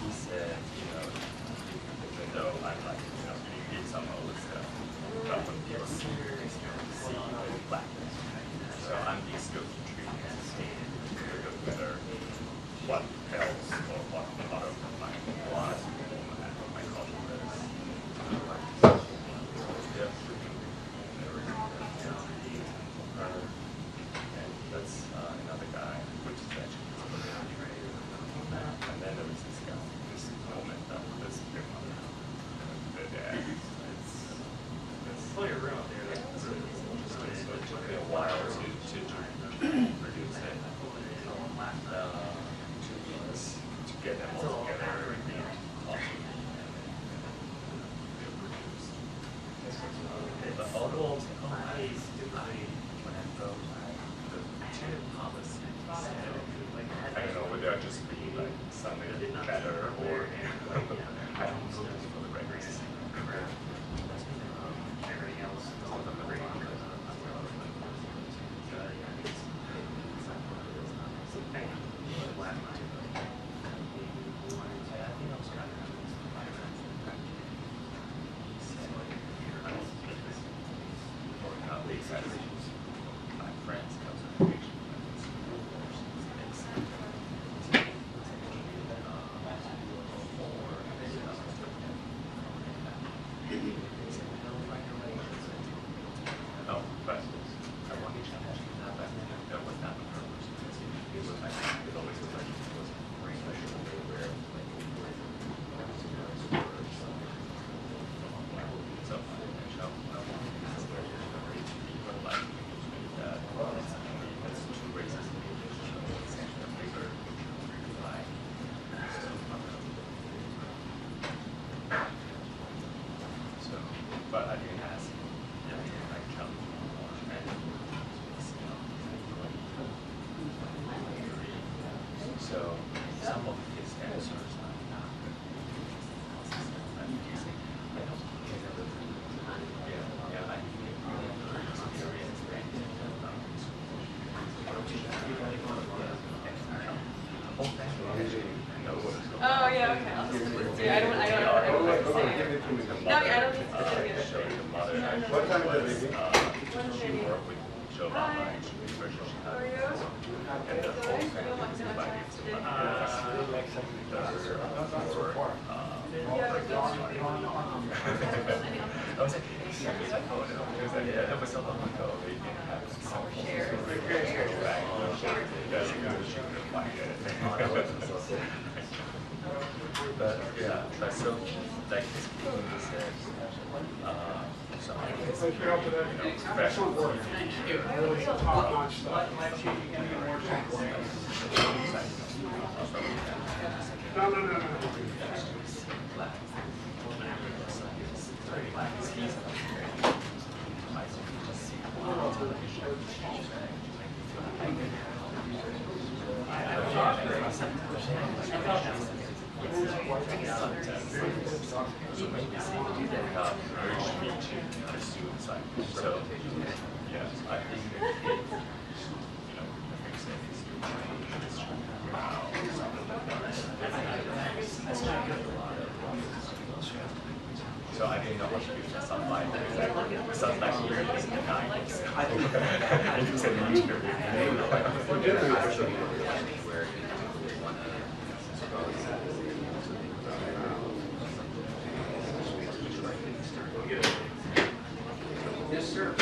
He said, even though I'm like, you get some of the stuff, but when people see black, so I'm used to treating it no matter what else or what part of my life or my culture is. And that's another guy, which is actually and then there was this guy, this moment that this big mother, the dad. It's plenty of room up there. So it took me a while to produce it. 2 years to get them all together and talk. But although I when I go, the tenant policy said, I don't know whether I just be like something better or I don't know this for the records. Everything else is all the great. My friends come to but I didn't ask if I come so some of his answers are not Oh yeah, okay. I'll just I don't say it. No, I don't need to say it. What time did they do? She worked with Joe Mama and she How are you? and the whole family was invited to I was like, yeah, that was so long ago. They didn't have some share. But yeah, but so like this people said, so I guess professional work. Really top-notch stuff. No. So maybe urged me to pursue suicide. So yeah, I think so I didn't know what to do for some life. It sounds like you're in the 90s. Yes, sir.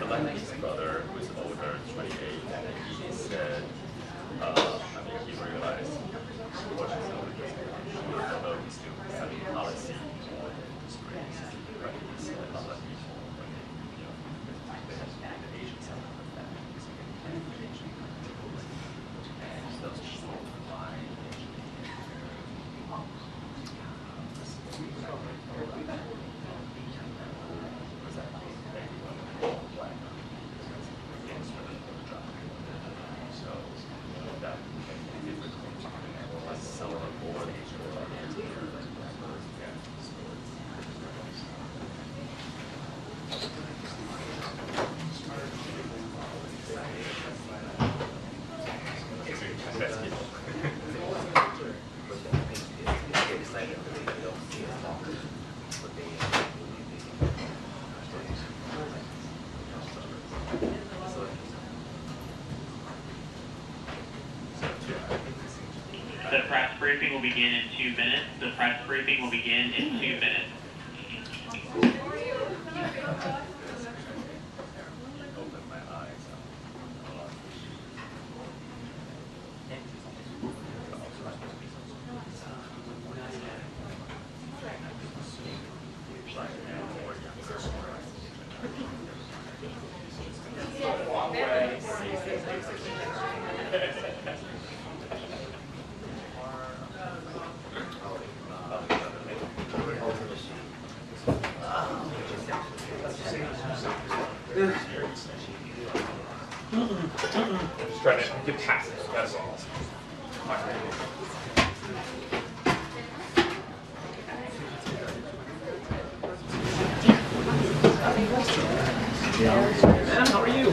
Like his brother who is older, 28, and he said, I mean, he realized what he's doing, although he's still having policy on this race, but he said a lot of people, when they, press briefing will begin in 2 minutes. The press briefing will begin in 2 minutes. Open my eyes. Just trying to get past it, that's all. Man, how are you?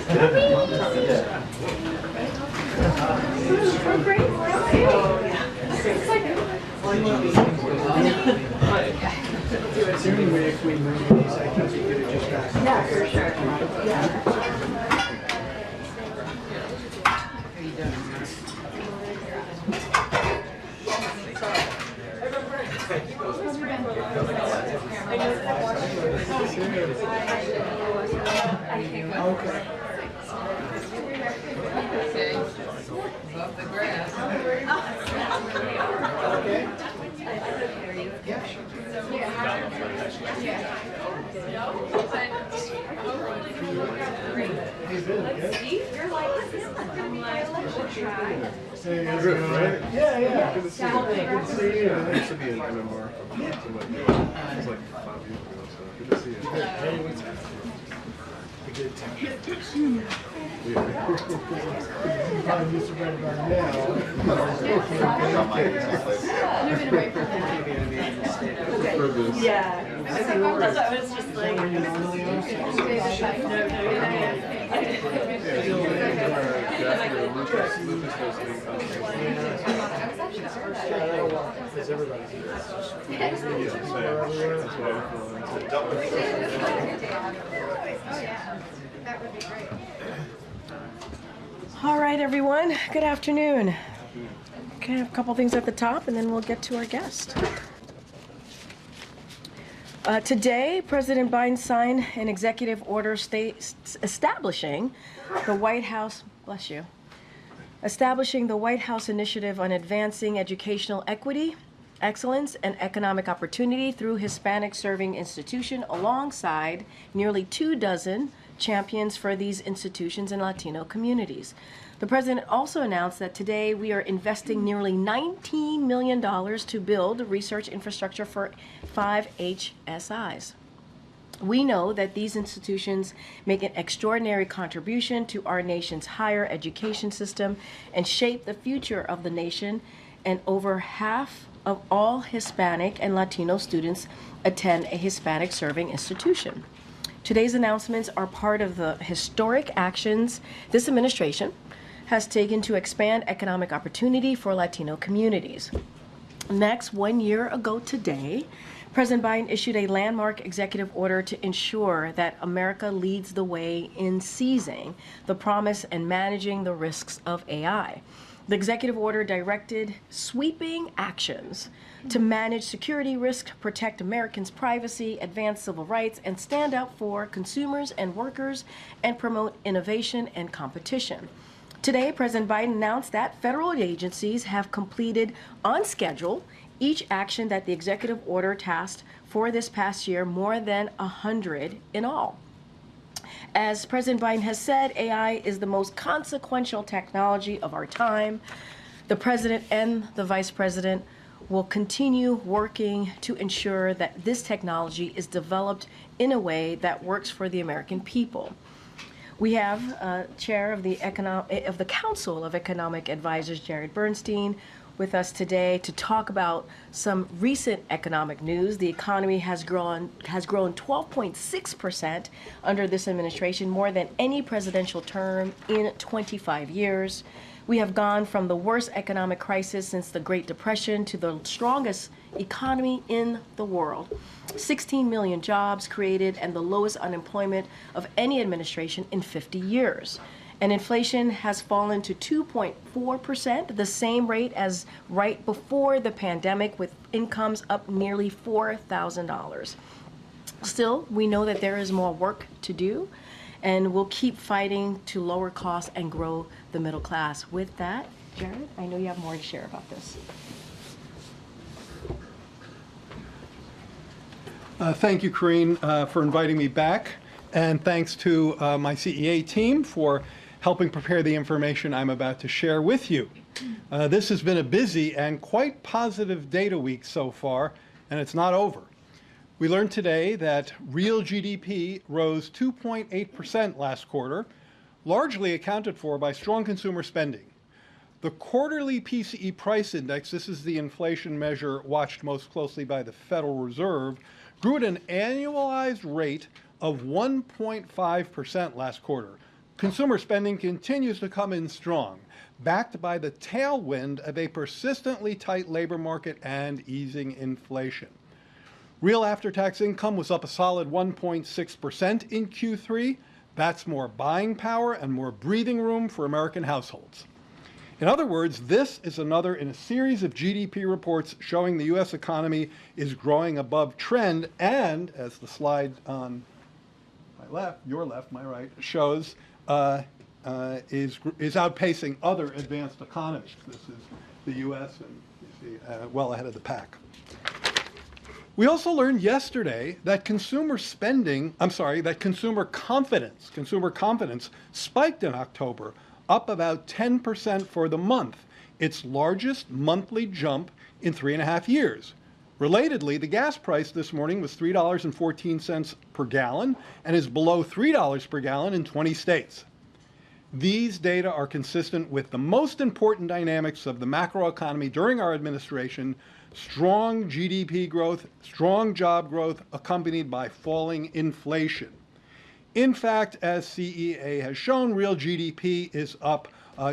We're great. Is there any way if we move these, I can get it just back? Yeah, for sure. Yeah. Okay. Above the grass. Okay. You're like, this is gonna be my election try. Hey, how's it going? Yeah, yeah. Good to see you. Good to see you. This should be an MMR from it's like 5 years ago, so good to see you. Hey, what's up? A good time. I'm used to right about now. Moving away from that. Okay. Yeah. I was just like, no, Because everybody's That would be great. All right, everyone. Good afternoon. Okay, I have a couple things at the top, and then we'll get to our guest. Today, President Biden signed an executive order establishing the White House, bless you, establishing the White House Initiative on Advancing Educational Equity, Excellence, and Economic Opportunity through Hispanic-Serving Institution, alongside nearly 24 champions for these institutions and Latino communities. The president also announced that today we are investing nearly $19 million to build research infrastructure for 5 HSIs. We know that these institutions make an extraordinary contribution to our nation's higher education system and shape the future of the nation, and over half of all Hispanic and Latino students attend a Hispanic serving institution. Today's announcements are part of the historic actions this administration has taken to expand economic opportunity for Latino communities. Next, 1 year ago today, President Biden issued a landmark executive order to ensure that America leads the way in seizing the promise and managing the risks of AI. The executive order directed sweeping actions to manage security risk, protect Americans' privacy, advance civil rights, and stand up for consumers and workers, and promote innovation and competition. Today, President Biden announced that federal agencies have completed on schedule each action that the executive order tasked for this past year, more than 100 in all. As President Biden has said, AI is the most consequential technology of our time. The president and the vice president will continue working to ensure that this technology is developed in a way that works for the American people. We have Chair of the Council of Economic Advisors, Jared Bernstein, with us today to talk about some recent economic news. The economy has grown 12.6% under this administration, more than any presidential term in 25 years. We have gone from the worst economic crisis since the Great Depression to the strongest economy in the world. 16 million jobs created and the lowest unemployment of any administration in 50 years. And inflation has fallen to 2.4%, the same rate as right before the pandemic, with incomes up nearly $4,000. Still, we know that there is more work to do, and we'll keep fighting to lower costs and grow the middle class. With that, Jared, I know you have more to share about this. Thank you, Karine, for inviting me back, and thanks to my CEA team for helping prepare the information I'm about to share with you. This has been a busy and quite positive data week so far, and it's not over. We learned today that real GDP rose 2.8% last quarter, largely accounted for by strong consumer spending. The quarterly PCE price index, this is the inflation measure watched most closely by the Federal Reserve, grew at an annualized rate of 1.5% last quarter. Consumer spending continues to come in strong, backed by the tailwind of a persistently tight labor market and easing inflation. Real after-tax income was up a solid 1.6% in Q3. That's more buying power and more breathing room for American households. In other words, this is another in a series of GDP reports showing the U.S. economy is growing above trend, and as the slide on my left, your left, my right, shows, is outpacing other advanced economies. This is the U.S. and you see, well ahead of the pack. We also learned yesterday that consumer confidence spiked in October, up about 10% for the month, its largest monthly jump in 3.5 years. Relatedly, the gas price this morning was $3.14 per gallon and is below $3 per gallon in 20 states. These data are consistent with the most important dynamics of the macroeconomy during our administration: strong GDP growth, strong job growth, accompanied by falling inflation. In fact, as CEA has shown, real GDP is up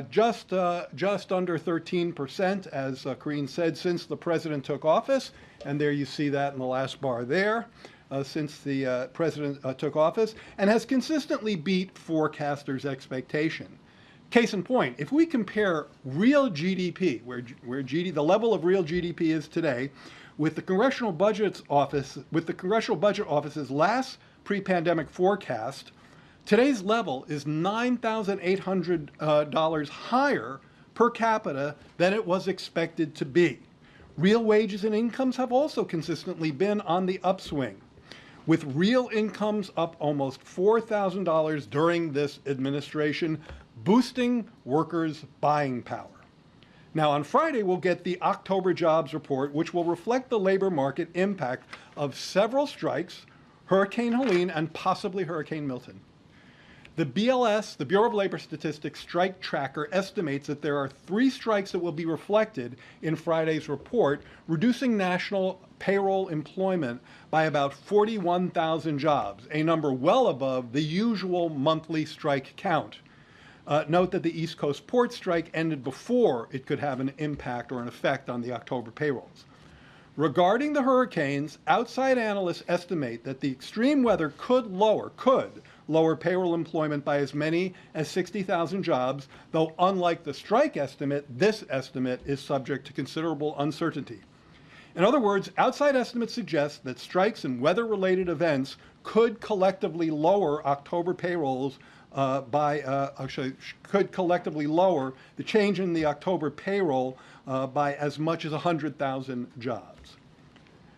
just under 13%, as Karine said, since the president took office. And there you see that in the last bar there, since the president took office, and has consistently beat forecasters' expectation. Case in point, if we compare real GDP, where the level of real GDP is today, with the Congressional Budget Office's last pre-pandemic forecast, today's level is $9,800 higher per capita than it was expected to be. Real wages and incomes have also consistently been on the upswing, with real incomes up almost $4,000 during this administration, boosting workers' buying power. Now, on Friday, we'll get the October jobs report, which will reflect the labor market impact of several strikes, Hurricane Helene, and possibly Hurricane Milton. The BLS, the Bureau of Labor Statistics strike tracker, estimates that there are 3 strikes that will be reflected in Friday's report, reducing national payroll employment by about 41,000 jobs, a number well above the usual monthly strike count. Note that the East Coast port strike ended before it could have an impact or an effect on the October payrolls. Regarding the hurricanes, outside analysts estimate that the extreme weather could lower payroll employment by as many as 60,000 jobs, though unlike the strike estimate, this estimate is subject to considerable uncertainty. In other words, outside estimates suggest that strikes and weather-related events could collectively lower October payrolls could collectively lower the change in the October payroll by as much as 100,000 jobs.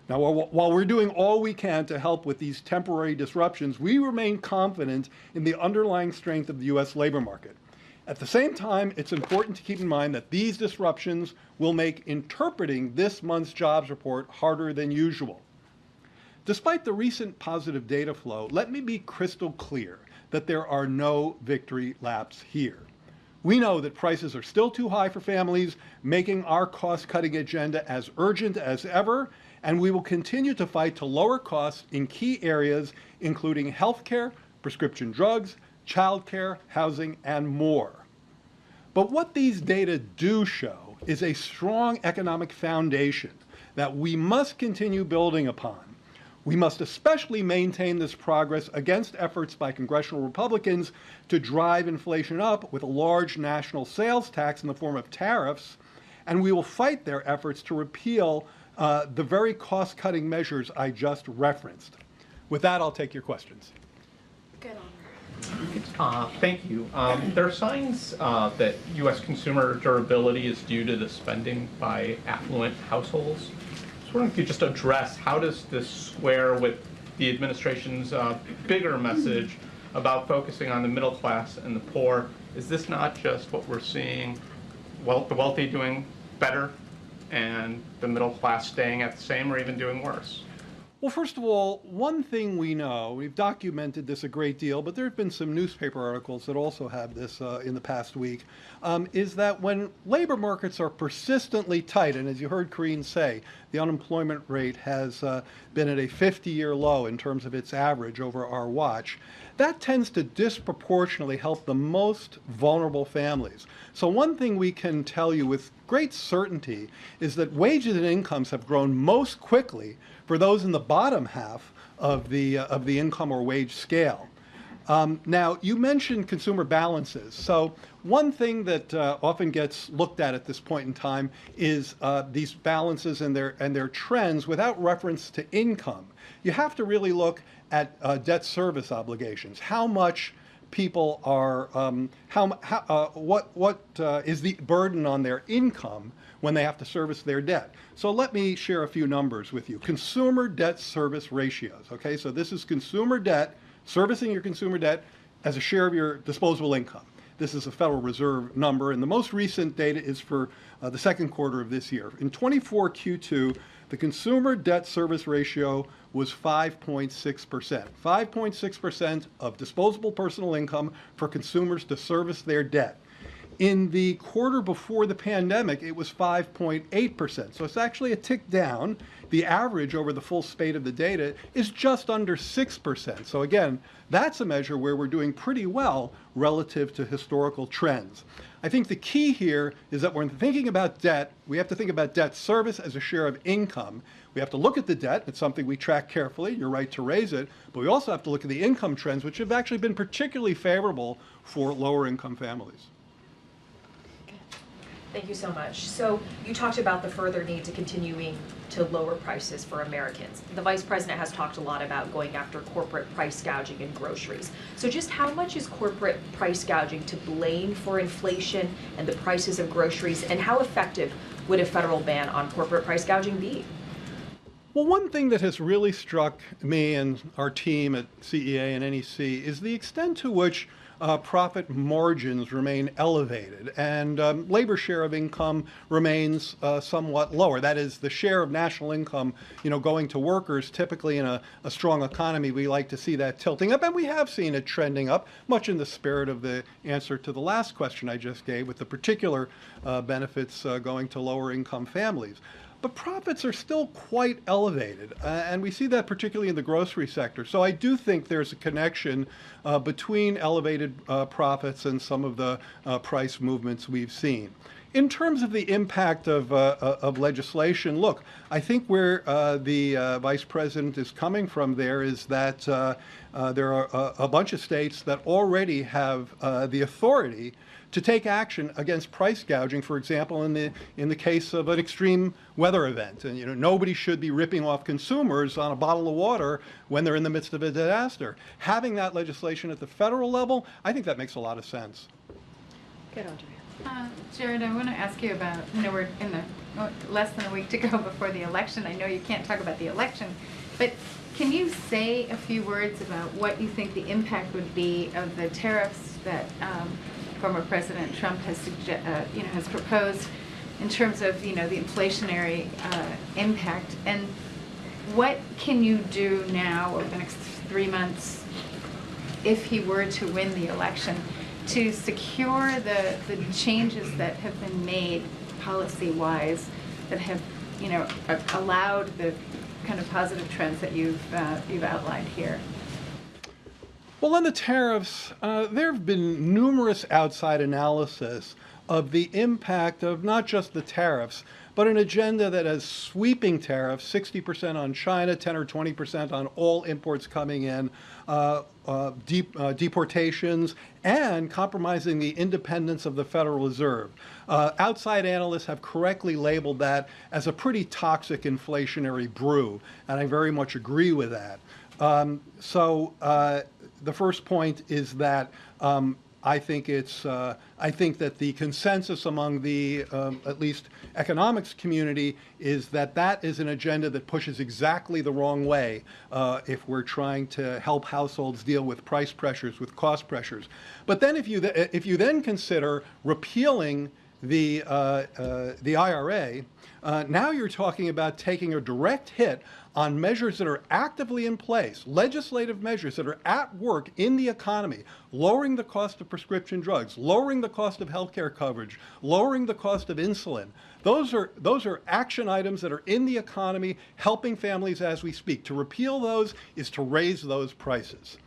Now, while we're doing all we can to help with these temporary disruptions, we remain confident in the underlying strength of the U.S. labor market. At the same time, it's important to keep in mind that these disruptions will make interpreting this month's jobs report harder than usual. Despite the recent positive data flow, let me be crystal clear that there are no victory laps here. We know that prices are still too high for families, making our cost-cutting agenda as urgent as ever, and we will continue to fight to lower costs in key areas, including healthcare, prescription drugs, childcare, housing, and more. But what these data do show is a strong economic foundation that we must continue building upon. We must especially maintain this progress against efforts by congressional Republicans to drive inflation up with a large national sales tax in the form of tariffs, and we will fight their efforts to repeal the very cost-cutting measures I just referenced. With that, I'll take your questions. Thank you. There are signs that U.S. consumer durability is due to the spending by affluent households. I was wondering if you could just address how does this square with the administration's bigger message about focusing on the middle class and the poor? Is this not just what we're seeing, the wealthy doing better and the middle class staying at the same or even doing worse? Well, first of all, one thing we know, we've documented this a great deal, but there have been some newspaper articles that also have this in the past week, is that when labor markets are persistently tight, and as you heard Karine say, the unemployment rate has been at a 50-year low in terms of its average over our watch, that tends to disproportionately help the most vulnerable families. So one thing we can tell you with great certainty is that wages and incomes have grown most quickly for those in the bottom half of the income or wage scale. Now, you mentioned consumer balances. So one thing that often gets looked at this point in time is these balances and their trends without reference to income. You have to really look at debt service obligations. How much people are, what is the burden on their income when they have to service their debt? So let me share a few numbers with you. Consumer debt service ratios, okay? So this is consumer debt, servicing your consumer debt as a share of your disposable income. This is a Federal Reserve number, and the most recent data is for the second quarter of this year. In 24 Q2, the consumer debt service ratio was 5.6%. 5.6% of disposable personal income for consumers to service their debt. In the quarter before the pandemic, it was 5.8%. So it's actually a tick down. The average over the full spate of the data is just under 6%. So again, that's a measure where we're doing pretty well relative to historical trends. I think the key here is that when thinking about debt, we have to think about debt service as a share of income. We have to look at the debt. It's something we track carefully. You're right to raise it. But we also have to look at the income trends, which have actually been particularly favorable for lower income families. Thank you so much. So you talked about the further need to continuing to lower prices for Americans. The Vice President has talked a lot about going after corporate price gouging in groceries. So just how much is corporate price gouging to blame for inflation and the prices of groceries, and how effective would a federal ban on corporate price gouging be? Well, one thing that has really struck me and our team at CEA and NEC is the extent to which profit margins remain elevated, and labor share of income remains somewhat lower. That is, the share of national income, going to workers. Typically, in a strong economy, we like to see that tilting up, and we have seen it trending up, much in the spirit of the answer to the last question I just gave, with the particular benefits going to lower income families. But profits are still quite elevated, and we see that particularly in the grocery sector. So I do think there's a connection between elevated profits and some of the price movements we've seen. In terms of the impact of legislation, look, I think where the Vice President is coming from there is that there are a bunch of states that already have the authority to take action against price gouging, for example, in the case of an extreme weather event. And nobody should be ripping off consumers on a bottle of water when they're in the midst of a disaster. Having that legislation at the federal level, I think that makes a lot of sense. Good, Andrea. Jared, I want to ask you about, we're in the less than a week to go before the election. I know you can't talk about the election, but can you say a few words about what you think the impact would be of the tariffs that former President Trump has has proposed in terms of the inflationary impact, and what can you do now over the next 3 months if he were to win the election to secure the changes that have been made policy-wise that have allowed the kind of positive trends that you've outlined here? Well, on the tariffs, there have been numerous outside analysis of the impact of not just the tariffs, but an agenda that has sweeping tariffs, 60% on China, 10 or 20% on all imports coming in, deportations, and compromising the independence of the Federal Reserve. Outside analysts have correctly labeled that as a pretty toxic inflationary brew, and I very much agree with that. The first point is that I think that the consensus among the at least economics community is that that is an agenda that pushes exactly the wrong way if we're trying to help households deal with price pressures, with cost pressures. But then if you then consider repealing the IRA, now you're talking about taking a direct hit on measures that are actively in place, legislative measures that are at work in the economy, lowering the cost of prescription drugs, lowering the cost of healthcare coverage, lowering the cost of insulin. Those are action items that are in the economy, helping families as we speak. To repeal those is to raise those prices.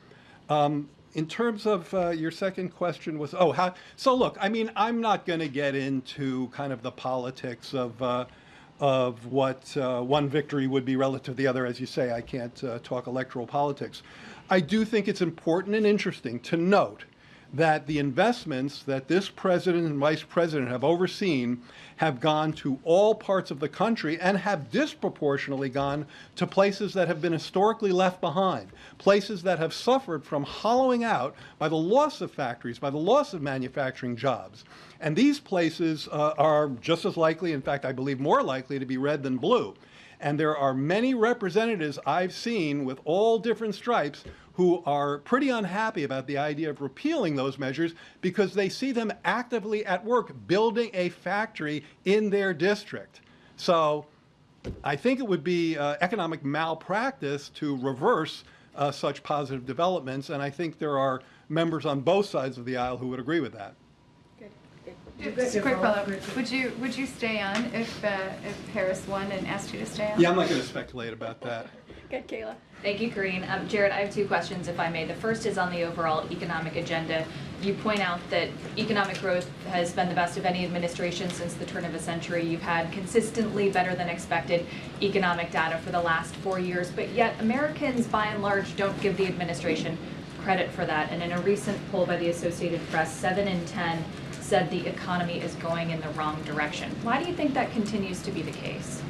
In terms of your second question was, how? So look, I mean, I'm not going to get into kind of the politics of what one victory would be relative to the other. As you say, I can't talk electoral politics. I do think it's important and interesting to note that the investments that this president and vice president have overseen have gone to all parts of the country and have disproportionately gone to places that have been historically left behind, places that have suffered from hollowing out by the loss of factories, by the loss of manufacturing jobs. And these places are just as likely, in fact, I believe more likely to be red than blue. And there are many representatives I've seen with all different stripes who are pretty unhappy about the idea of repealing those measures because they see them actively at work building a factory in their district. So I think it would be economic malpractice to reverse such positive developments, and I think there are members on both sides of the aisle who would agree with that. Just a quick follow-up. Would you stay on if Harris won and asked you to stay on? Yeah, I'm not going to speculate about that. Good, Kayla. Thank you, Karine. Jared, I have two questions, if I may. The first is on the overall economic agenda. You point out that economic growth has been the best of any administration since the turn of the century. You've had consistently better than expected economic data for the last 4 years, but yet Americans, by and large, don't give the administration credit for that. And in a recent poll by the Associated Press, 7 in 10 said the economy is going in the wrong direction. Why do you think that continues to be the case?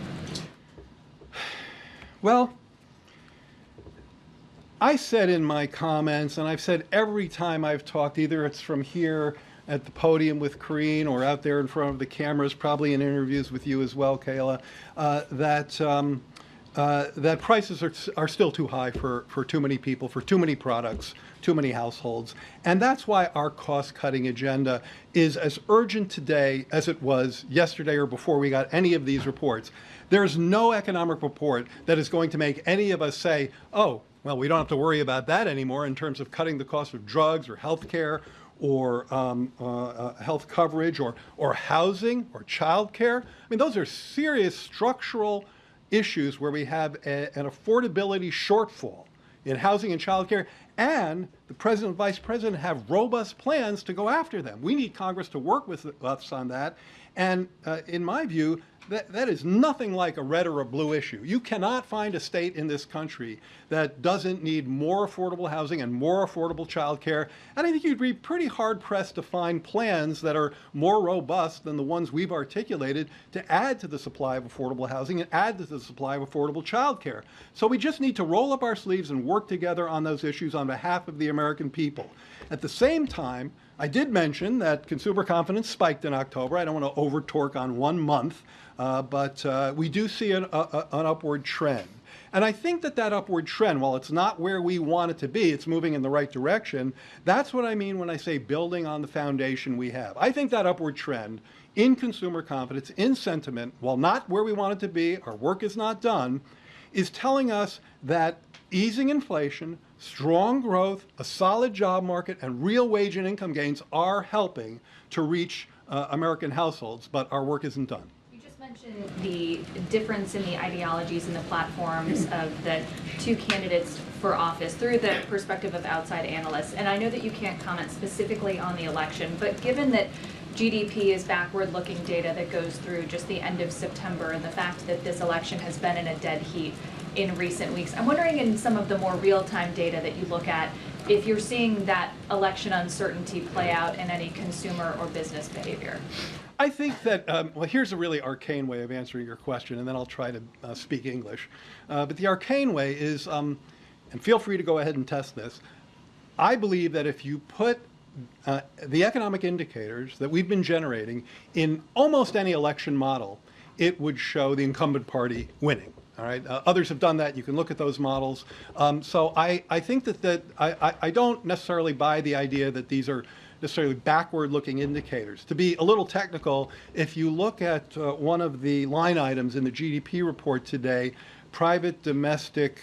Well, I said in my comments, and I've said every time I've talked, either it's from here at the podium with Karine or out there in front of the cameras, probably in interviews with you as well, Kayla, that prices are still too high for too many people, for too many products, too many households. And that's why our cost-cutting agenda is as urgent today as it was yesterday or before we got any of these reports. There's no economic report that is going to make any of us say, oh, well, we don't have to worry about that anymore in terms of cutting the cost of drugs or health care or health coverage or housing or child care. I mean, those are serious structural issues where we have an affordability shortfall in housing and child care, and the president and vice president have robust plans to go after them. We need Congress to work with us on that, and in my view, that is nothing like a red or a blue issue. You cannot find a state in this country that doesn't need more affordable housing and more affordable child care. And I think you'd be pretty hard-pressed to find plans that are more robust than the ones we've articulated to add to the supply of affordable housing and add to the supply of affordable child care. So we just need to roll up our sleeves and work together on those issues on behalf of the American people. At the same time, I did mention that consumer confidence spiked in October. I don't want to over-torque on 1 month, but we do see an upward trend. And I think that upward trend, while it's not where we want it to be, it's moving in the right direction. That's what I mean when I say building on the foundation we have. I think that upward trend in consumer confidence, in sentiment, while not where we want it to be, our work is not done, is telling us that easing inflation, strong growth, a solid job market, and real wage and income gains are helping to reach American households, but our work isn't done. mentioned the difference in the ideologies and the platforms of the two candidates for office through the perspective of outside analysts. And I know that you can't comment specifically on the election, but given that GDP is backward-looking data that goes through just the end of September, and the fact that this election has been in a dead heat in recent weeks, I'm wondering in some of the more real-time data that you look at, if you're seeing that election uncertainty play out in any consumer or business behavior. I think that, well, here's a really arcane way of answering your question, and then I'll try to speak English. But the arcane way is, and feel free to go ahead and test this, I believe that if you put the economic indicators that we've been generating in almost any election model, it would show the incumbent party winning. All right. Others have done that. You can look at those models. So I think that I don't necessarily buy the idea that these are necessarily backward-looking indicators. To be a little technical, if you look at one of the line items in the GDP report today, private domestic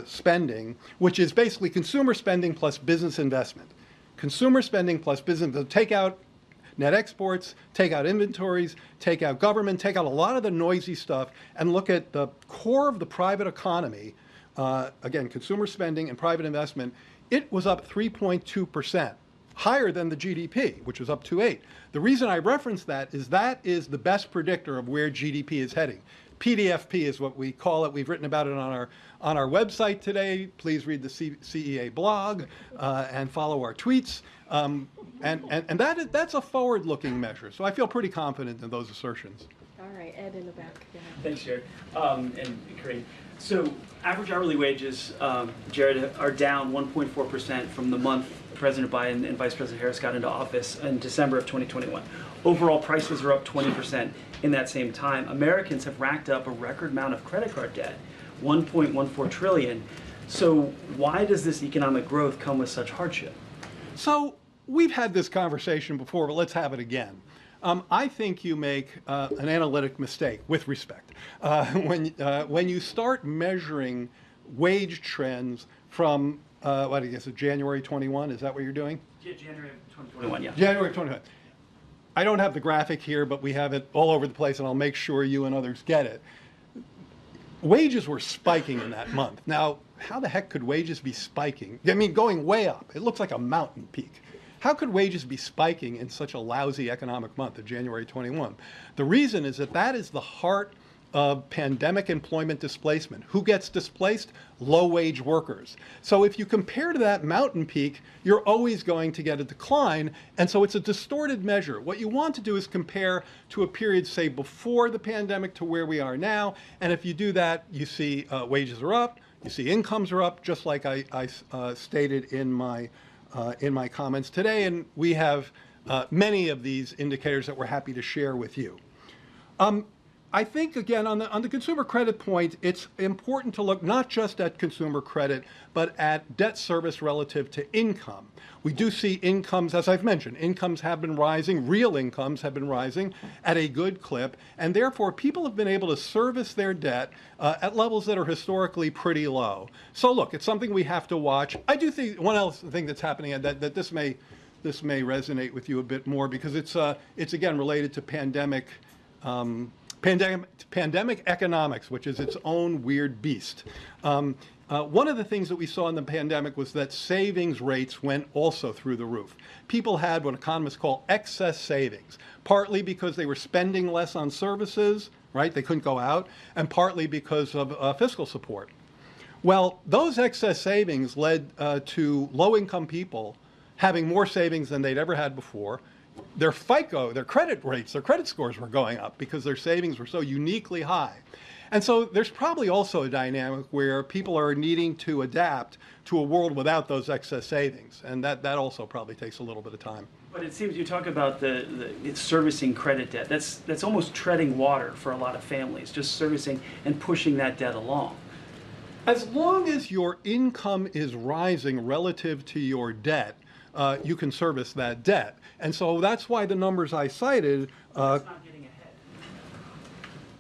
spending, which is basically consumer spending plus business investment. Consumer spending plus business, take out net exports, take out inventories, take out government, take out a lot of the noisy stuff, and look at the core of the private economy, again, consumer spending and private investment. It was up 3.2%, higher than the GDP, which was up 2.8. The reason I reference that is the best predictor of where GDP is heading. PDFP is what we call it. We've written about it on our website today. Please read the CEA blog and follow our tweets. And that's a forward-looking measure. So I feel pretty confident in those assertions. All right, Ed in the back. Yeah. Thanks, Jared. And Karine. So average hourly wages, Jared, are down 1.4% from the month President Biden and Vice President Harris got into office in December of 2021. Overall prices are up 20% in that same time. Americans have racked up a record amount of credit card debt, 1.14 trillion. So why does this economic growth come with such hardship? So we've had this conversation before, but let's have it again. I think you make an analytic mistake, with respect, when you start measuring wage trends from, what I guess it's January 21, is that what you're doing? Yeah, January of 2021, yeah. January 21. I don't have the graphic here, but we have it all over the place, and I'll make sure you and others get it. Wages were spiking in that month. Now, how the heck could wages be spiking? I mean, going way up. It looks like a mountain peak. How could wages be spiking in such a lousy economic month of January 21? The reason is that is the heart of pandemic employment displacement. Who gets displaced? Low-wage workers. So if you compare to that mountain peak, you're always going to get a decline, and so it's a distorted measure. What you want to do is compare to a period, say, before the pandemic to where we are now, and if you do that, you see wages are up, you see incomes are up, just like I stated in my comments today, and we have many of these indicators that we're happy to share with you. I think, again, on the consumer credit point, it's important to look not just at consumer credit, but at debt service relative to income. We do see incomes, as I've mentioned, incomes have been rising, real incomes have been rising at a good clip, and therefore people have been able to service their debt at levels that are historically pretty low. So look, it's something we have to watch. I do think one else thing that's happening, and that this may resonate with you a bit more, because it's again related to pandemic economics, which is its own weird beast. One of the things that we saw in the pandemic was that savings rates went also through the roof. People had what economists call excess savings, partly because they were spending less on services, right? They couldn't go out, and partly because of fiscal support. Well, those excess savings led to low-income people having more savings than they'd ever had before. Their FICO, their credit rates, their credit scores were going up because their savings were so uniquely high. And so there's probably also a dynamic where people are needing to adapt to a world without those excess savings. And that also probably takes a little bit of time. But it seems you talk about it's servicing credit debt. That's almost treading water for a lot of families, just servicing and pushing that debt along. As long as your income is rising relative to your debt, you can service that debt. And so that's why the numbers I cited. That's not getting ahead.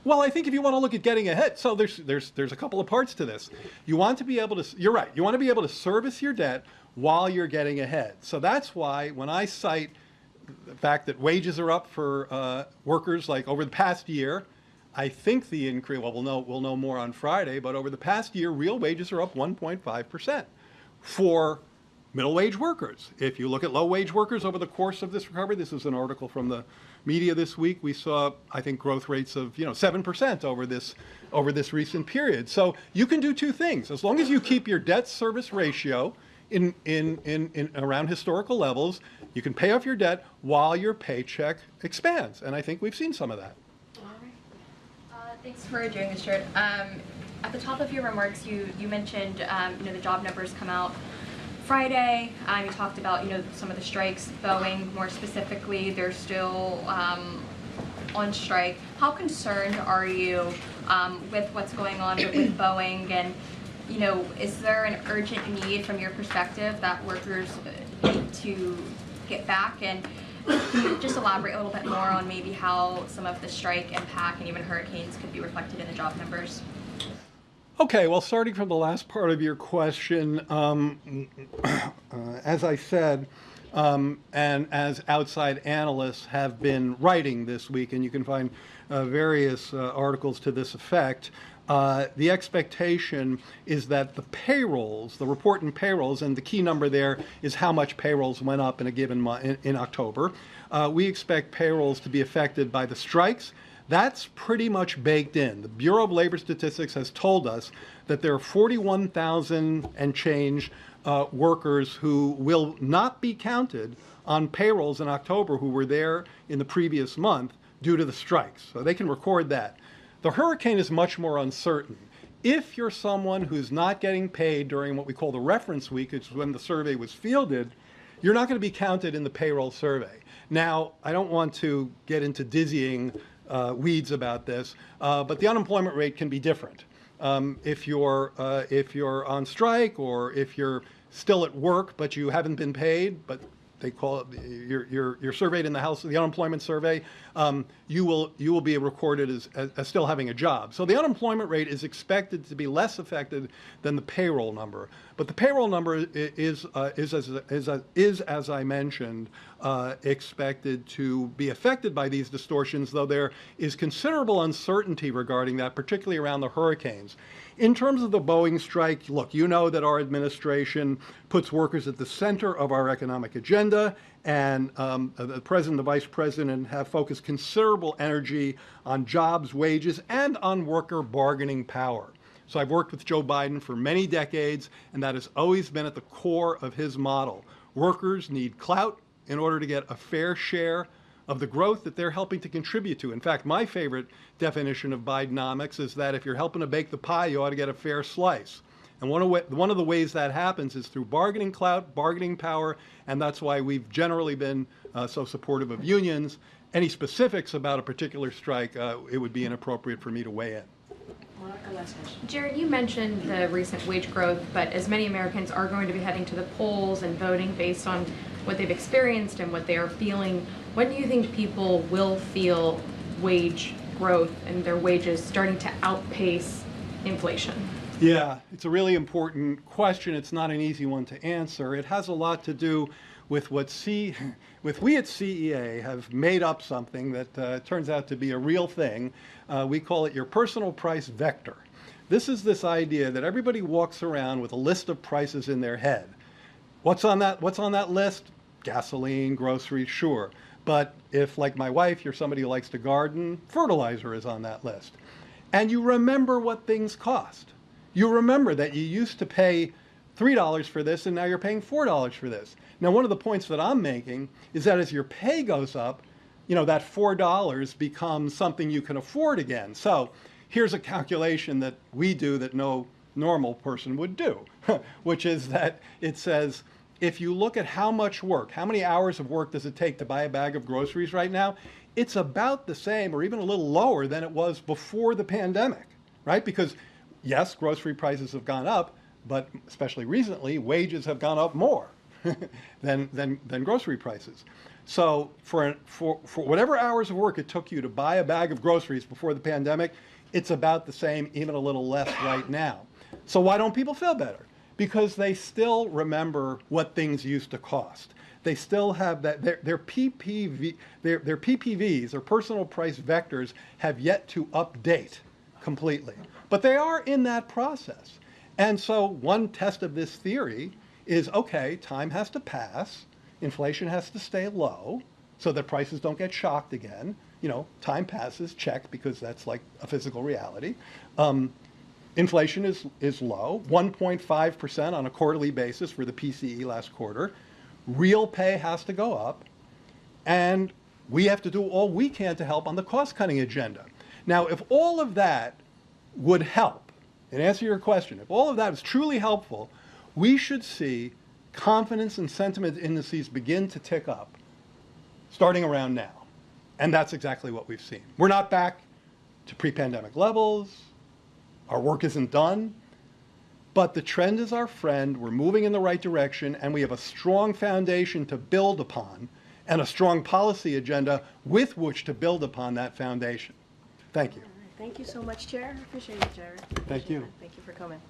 Well, I think if you want to look at getting ahead, so there's a couple of parts to this. You want to be able to, you're right, you want to be able to service your debt while you're getting ahead. So that's why when I cite the fact that wages are up for workers, like over the past year. I think the increase, well, we'll know more on Friday, but over the past year, real wages are up 1.5% for middle wage workers. If you look at low wage workers over the course of this recovery, this is an article from the media this week, we saw, I think, growth rates of 7% over this recent period. So you can do two things. As long as you keep your debt service ratio in around historical levels, you can pay off your debt while your paycheck expands. And I think we've seen some of that. Thanks for doing this, Jared. At the top of your remarks, you mentioned the job numbers come out Friday. You talked about some of the strikes. Boeing, more specifically, they're still on strike. How concerned are you with what's going on with Boeing? And is there an urgent need from your perspective that workers need to get back? And can you just elaborate a little bit more on maybe how some of the strike impact and even hurricanes could be reflected in the job numbers? Okay, well, starting from the last part of your question, as I said, and as outside analysts have been writing this week, and you can find various articles to this effect, the expectation is that the payrolls, the report in payrolls, and the key number there is how much payrolls went up in a given month in October. We expect payrolls to be affected by the strikes. That's pretty much baked in. The Bureau of Labor Statistics has told us that there are 41,000 and change workers who will not be counted on payrolls in October who were there in the previous month due to the strikes. So they can record that. The hurricane is much more uncertain. If you're someone who's not getting paid during what we call the reference week, which is when the survey was fielded, you're not going to be counted in the payroll survey. Now, I don't want to get into dizzying weeds about this, but the unemployment rate can be different. If you're on strike, or if you're still at work but you haven't been paid, but they call it you're surveyed in the unemployment survey, you will be recorded as still having a job. So the unemployment rate is expected to be less affected than the payroll number. But the payroll number is as I mentioned, expected to be affected by these distortions, though there is considerable uncertainty regarding that, particularly around the hurricanes. In terms of the Boeing strike, look, you know that our administration puts workers at the center of our economic agenda, and the president and the vice president have focused considerable energy on jobs, wages, and on worker bargaining power. So I've worked with Joe Biden for many decades, and that has always been at the core of his model. Workers need clout in order to get a fair share of the growth that they're helping to contribute to. In fact, my favorite definition of Bidenomics is that if you're helping to bake the pie, you ought to get a fair slice. And one of the ways that happens is through bargaining clout, bargaining power, and that's why we've generally been so supportive of unions. Any specifics about a particular strike, it would be inappropriate for me to weigh in. Jared, you mentioned the recent wage growth, but as many Americans are going to be heading to the polls and voting based on what they've experienced and what they are feeling, when do you think people will feel wage growth and their wages starting to outpace inflation? Yeah, it's a really important question. It's not an easy one to answer. It has a lot to do with we at CEA have made up something that turns out to be a real thing. We call it your personal price vector. This is this idea that everybody walks around with a list of prices in their head. What's on that list? Gasoline, groceries, sure. But if, like my wife, you're somebody who likes to garden, fertilizer is on that list. And you remember what things cost. You remember that you used to pay $3 for this, and now you're paying $4 for this. Now, one of the points that I'm making is that as your pay goes up, that $4 becomes something you can afford again. So here's a calculation that we do that no normal person would do, which is that it says, if you look at how much work, how many hours of work does it take to buy a bag of groceries right now, it's about the same or even a little lower than it was before the pandemic, right? Because yes, grocery prices have gone up, but especially recently, wages have gone up more than grocery prices. So for whatever hours of work it took you to buy a bag of groceries before the pandemic, it's about the same, even a little less right now. So why don't people feel better? Because they still remember what things used to cost. they still have that, their PPVs, or personal price vectors, have yet to update completely. But they are in that process. And so one test of this theory is, okay, time has to pass, inflation has to stay low so that prices don't get shocked again. You know, time passes, check, because that's like a physical reality. Inflation is low, 1.5% on a quarterly basis for the PCE last quarter. Real pay has to go up, and we have to do all we can to help on the cost-cutting agenda. Now, if all of that would help, and answer your question, if all of that is truly helpful, we should see confidence and sentiment indices begin to tick up starting around now. And that's exactly what we've seen. We're not back to pre-pandemic levels. Our work isn't done. But the trend is our friend. We're moving in the right direction, and we have a strong foundation to build upon and a strong policy agenda with which to build upon that foundation. Thank you. Thank you so much, Chair. Appreciate it, Jared. Thank you. Thank you for coming.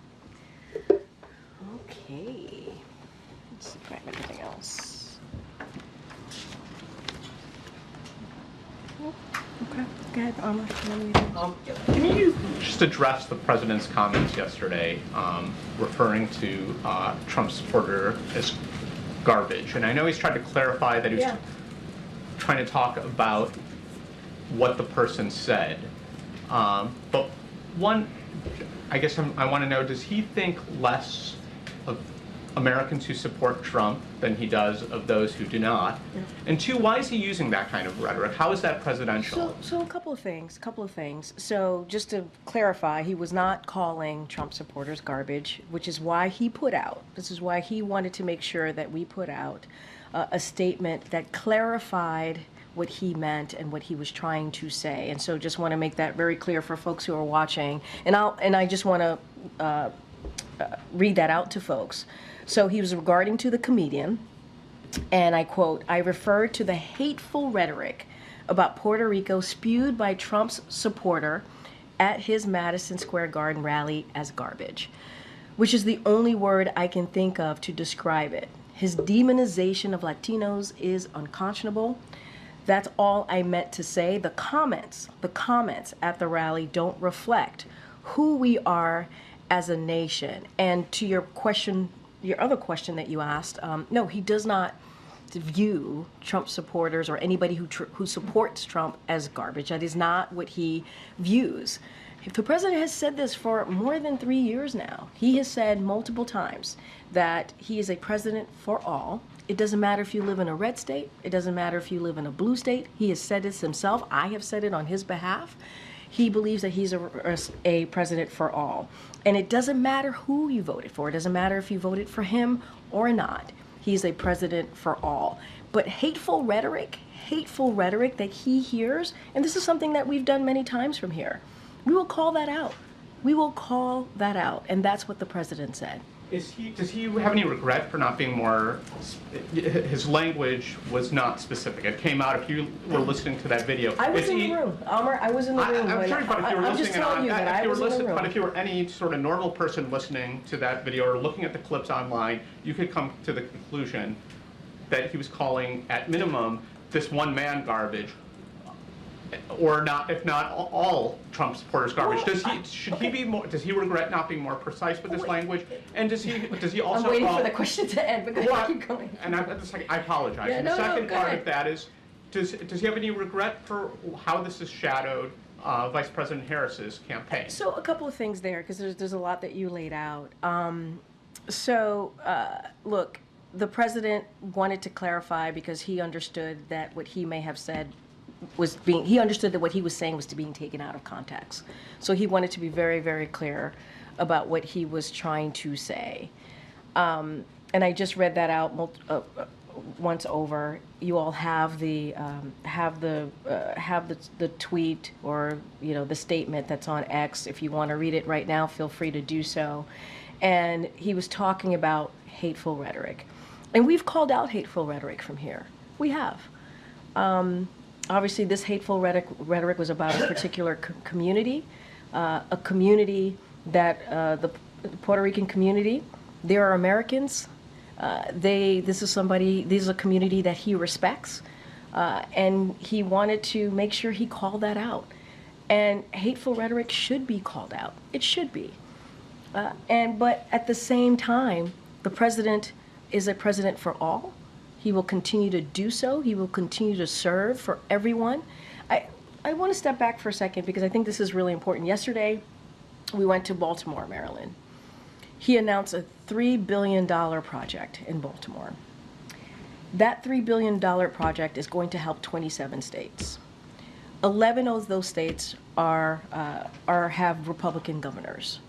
Okay. Let's see, grab everything else. Okay. Go ahead, Amr. Can you just address the president's comments yesterday referring to Trump supporter as garbage? And I know he's tried to clarify that he was trying to talk about what the person said. But one, I guess I want to know, does he think less of Americans who support Trump than he does of those who do not? Yeah. And two, why is he using that kind of rhetoric? How is that presidential? So a couple of things. So just to clarify, he was not calling Trump supporters garbage, which is why he put out, this is why he wanted to make sure that we put out a statement that clarified what he meant and what he was trying to say. And so just want to make that very clear for folks who are watching. And I just want to read that out to folks. So he was regarding to the comedian, and I quote, "I referred to the hateful rhetoric about Puerto Rico spewed by Trump's supporter at his Madison Square Garden rally as garbage, which is the only word I can think of to describe it. His demonization of Latinos is unconscionable. That's all I meant to say. The comments at the rally don't reflect who we are as a nation." And to your question, your other question that you asked, no, he does not view Trump supporters or anybody who supports Trump as garbage. That is not what he views. If the president has said this for more than 3 years now. He has said multiple times that he is a president for all. It doesn't matter if you live in a red state. It doesn't matter if you live in a blue state. He has said this himself. I have said it on his behalf. He believes that he's a president for all. And it doesn't matter who you voted for. It doesn't matter if you voted for him or not. He's a president for all. But hateful rhetoric that he hears, and this is something that we've done many times from here, we will call that out. We will call that out. And that's what the president said. Does he have any regret for not being more, his language was not specific. It came out, if you were listening to that video. I was in the room, Amr, I was in the room. I'm sorry, but if you were listening, but if you were any sort of normal person listening to that video or looking at the clips online, you could come to the conclusion that he was calling, at minimum, this one man garbage, or not, if not all Trump supporters garbage. Does he regret not being more precise with this language? And does he also? I'm waiting for the question to end, but I keep going. And I apologize. And the second part of that is, does he have any regret for how this has shadowed Vice President Harris's campaign? So a couple of things there, because there's a lot that you laid out. Look, the president wanted to clarify because he understood that what he may have said he understood that what he was saying was being taken out of context. So he wanted to be very, very clear about what he was trying to say. And I just read that out once over. You all have the tweet or the statement that's on X. If you want to read it right now, feel free to do so. And he was talking about hateful rhetoric, and we've called out hateful rhetoric from here. We have. Obviously, this hateful rhetoric was about a particular community, a community that the Puerto Rican community. There are Americans This is a community that he respects, and he wanted to make sure he called that out. And hateful rhetoric should be called out. It should be. But at the same time, the president is a president for all. He will continue to do so. He will continue to serve for everyone. I want to step back for a second because I think this is really important. Yesterday, we went to Baltimore, Maryland. He announced a $3 billion project in Baltimore. That $3 billion project is going to help 27 states. 11 of those states have Republican governors.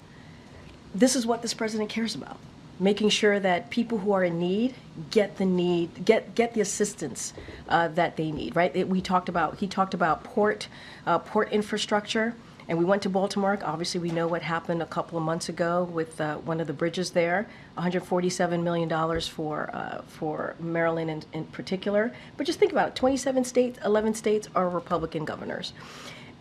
This is what this president cares about, making sure that people who are in need get the assistance that they need, right? He talked about port infrastructure, and we went to Baltimore. Obviously, we know what happened a couple of months ago with one of the bridges there, $147 million for Maryland in particular. But just think about it, 27 states, 11 states are Republican governors.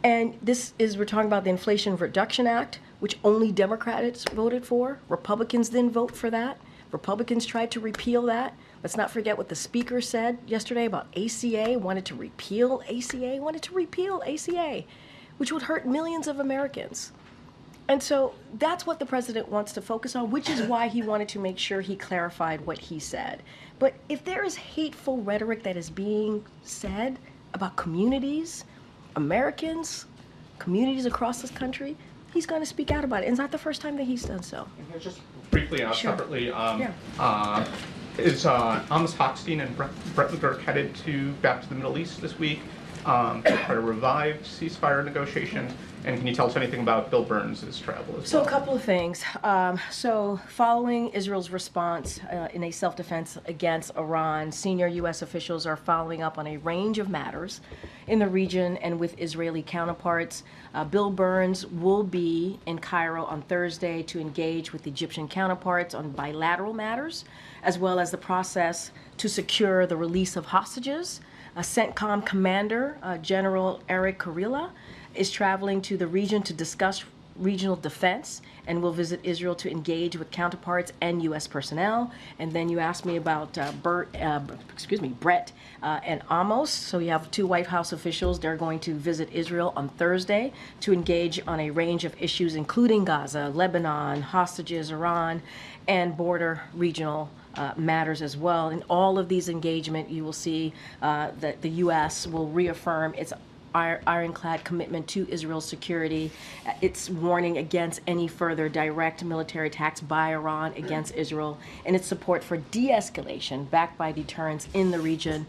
And we're talking about the Inflation Reduction Act, which only Democrats voted for. Republicans didn't vote for that. Republicans tried to repeal that. Let's not forget what the speaker said yesterday about ACA, wanted to repeal ACA, which would hurt millions of Americans. And so that's what the president wants to focus on, which is why he wanted to make sure he clarified what he said. But if there is hateful rhetoric that is being said about communities, Americans, communities across this country, he's going to speak out about it. And it's not the first time that he's done so. And just briefly, separately, is Amos Hochstein and Brett McGurk headed back to the Middle East this week to try to revive ceasefire negotiations? And can you tell us anything about Bill Burns' travel as well? So a couple of things. So following Israel's response in a self-defense against Iran, senior U.S. officials are following up on a range of matters in the region and with Israeli counterparts. Bill Burns will be in Cairo on Thursday to engage with Egyptian counterparts on bilateral matters, as well as the process to secure the release of hostages. CENTCOM Commander General Eric Kurilla is traveling to the region to discuss regional defense and will visit Israel to engage with counterparts and U.S. personnel. And then you asked me about Brett and Amos. So you have two White House officials. They're going to visit Israel on Thursday to engage on a range of issues, including Gaza, Lebanon, hostages, Iran, and border regional matters as well. In all of these engagements, you will see that the U.S. will reaffirm its ironclad commitment to Israel's security, its warning against any further direct military attacks by Iran against Israel, and its support for de-escalation backed by deterrence in the region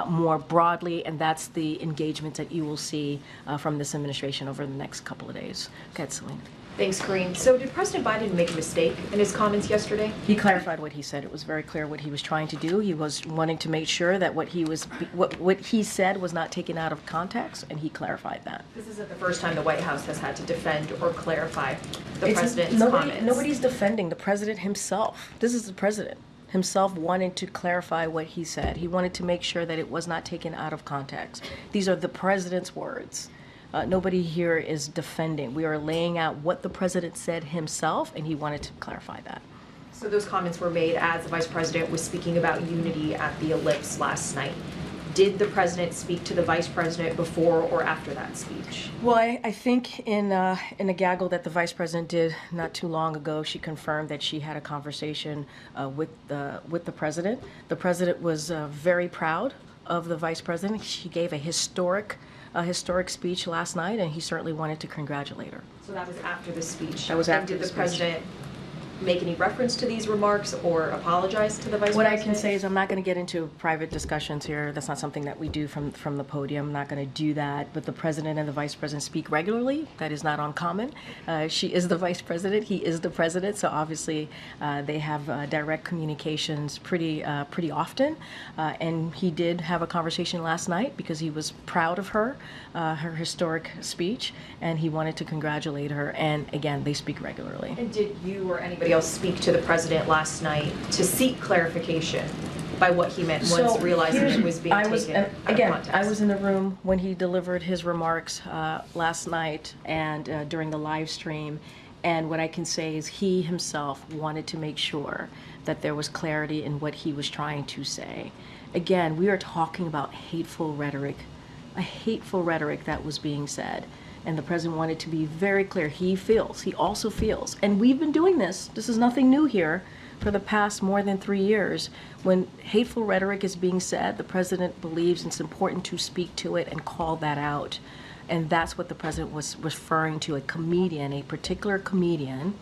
more broadly. And that's the engagement that you will see from this administration over the next couple of days. Go ahead, Celine. Thanks, Karine. So did President Biden make a mistake in his comments yesterday? He clarified what he said. It was very clear what he was trying to do. He was wanting to make sure that what he said was not taken out of context, and he clarified that. This isn't the first time the White House has had to defend or clarify the president's comments. Nobody's defending the president himself. This is the president himself wanting to clarify what he said. He wanted to make sure that it was not taken out of context. These are the president's words. Nobody here is defending. We are laying out what the president said himself, and he wanted to clarify that. So those comments were made as the vice president was speaking about unity at the Ellipse last night. Did the president speak to the vice president before or after that speech? Well, I think in a gaggle that the vice president did not too long ago, she confirmed that she had a conversation with the president. The president was very proud of the vice president. She gave a historic speech last night, and he certainly wanted to congratulate her. So that was after the speech. That was after the speech. And did the president make any reference to these remarks or apologize to the vice president? What I can say is I'm not going to get into private discussions here. That's not something that we do from the podium. I'm not going to do that. But the president and the vice president speak regularly. That is not uncommon. She is the vice president. He is the president. So obviously they have direct communications pretty often. And he did have a conversation last night because he was proud of her historic speech, and he wanted to congratulate her. And again, they speak regularly. And did you or anybody else speak to the president last night to seek clarification by what he meant once realizing it was being taken out of context? I was in the room when he delivered his remarks last night and during the live stream. And what I can say is he himself wanted to make sure that there was clarity in what he was trying to say. Again, we are talking about hateful rhetoric, a hateful rhetoric that was being said. And the president wanted to be very clear. He also feels, and we've been doing this is nothing new here, for the past more than 3 years. When hateful rhetoric is being said, the president believes it's important to speak to it and call that out. And that's what the president was referring to, a comedian, a particular comedian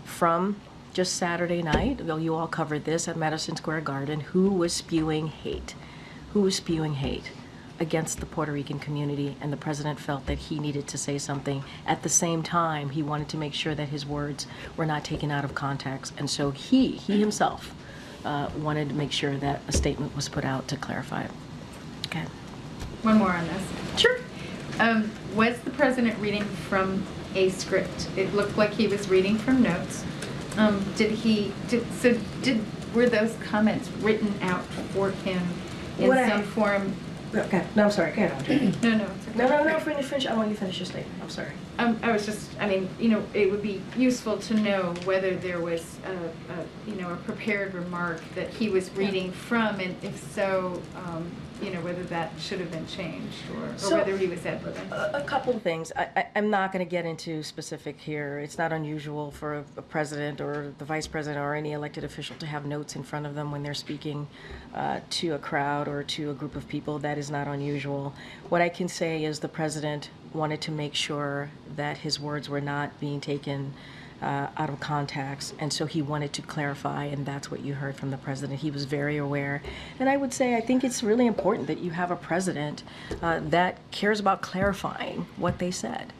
from just Saturday night. Well, you all covered this at Madison Square Garden, who was spewing hate against the Puerto Rican community, and the president felt that he needed to say something. At the same time, he wanted to make sure that his words were not taken out of context, and so he himself wanted to make sure that a statement was put out to clarify it. Okay. One more on this. Sure. Was the president reading from a script? It looked like he was reading from notes. Were those comments written out for him in some form? Okay. No, I'm sorry. Go ahead, Audrey. No, it's okay. No, finish. I want you to finish your statement. I'm sorry. I was just, it would be useful to know whether there was a prepared remark that he was reading from, and if so, whether that should have been changed, or whether he was ad-libbing. A couple of things. I'm not going to get into specific here. It's not unusual for a president or the vice president or any elected official to have notes in front of them when they're speaking to a crowd or to a group of people. That is not unusual. What I can say is the president wanted to make sure that his words were not being taken out of context, and so he wanted to clarify, and that's what you heard from the president. He was very aware, and I would say I think it's really important that you have a president that cares about clarifying what they said,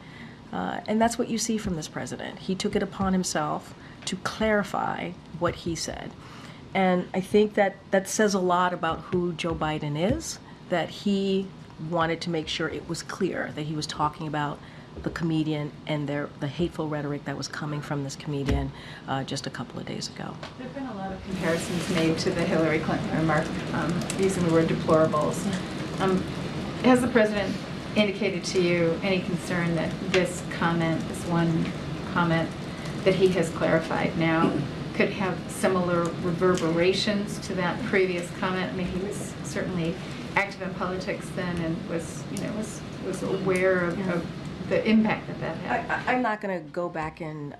and that's what you see from this president. He took it upon himself to clarify what he said, and I think that says a lot about who Joe Biden is, that he wanted to make sure it was clear that he was talking about the comedian and the hateful rhetoric that was coming from this comedian just a couple of days ago. There have been a lot of comparisons made to the Hillary Clinton remark using the word deplorables. Has the president indicated to you any concern that this one comment that he has clarified now could have similar reverberations to that previous comment? I mean, he was certainly active in politics then and was aware of the impact that had. I'm not going to go back and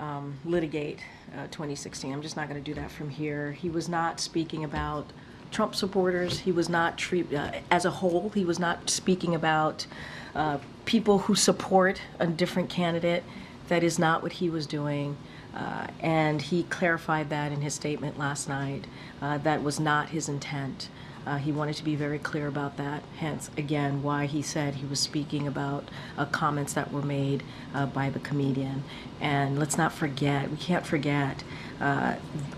litigate 2016. I'm just not going to do that from here. He was not speaking about Trump supporters. He was not, as a whole, he was not speaking about people who support a different candidate. That is not what he was doing. And he clarified that in his statement last night. That was not his intent. He wanted to be very clear about that, hence, again, why he said he was speaking about comments that were made by the comedian. And let's not forget, we can't forget,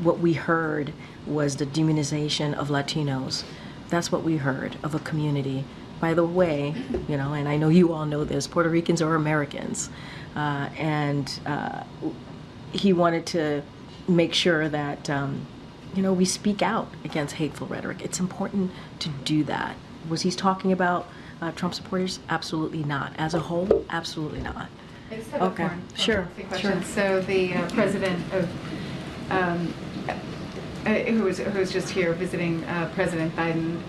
what we heard was the demonization of Latinos. That's what we heard of a community. By the way, and I know you all know this, Puerto Ricans are Americans. And he wanted to make sure that we speak out against hateful rhetoric. It's important to do that. Was he talking about Trump supporters? Absolutely not. As a whole, absolutely not. I just have Okay. Sure. Question. So the president of who was just here visiting President Biden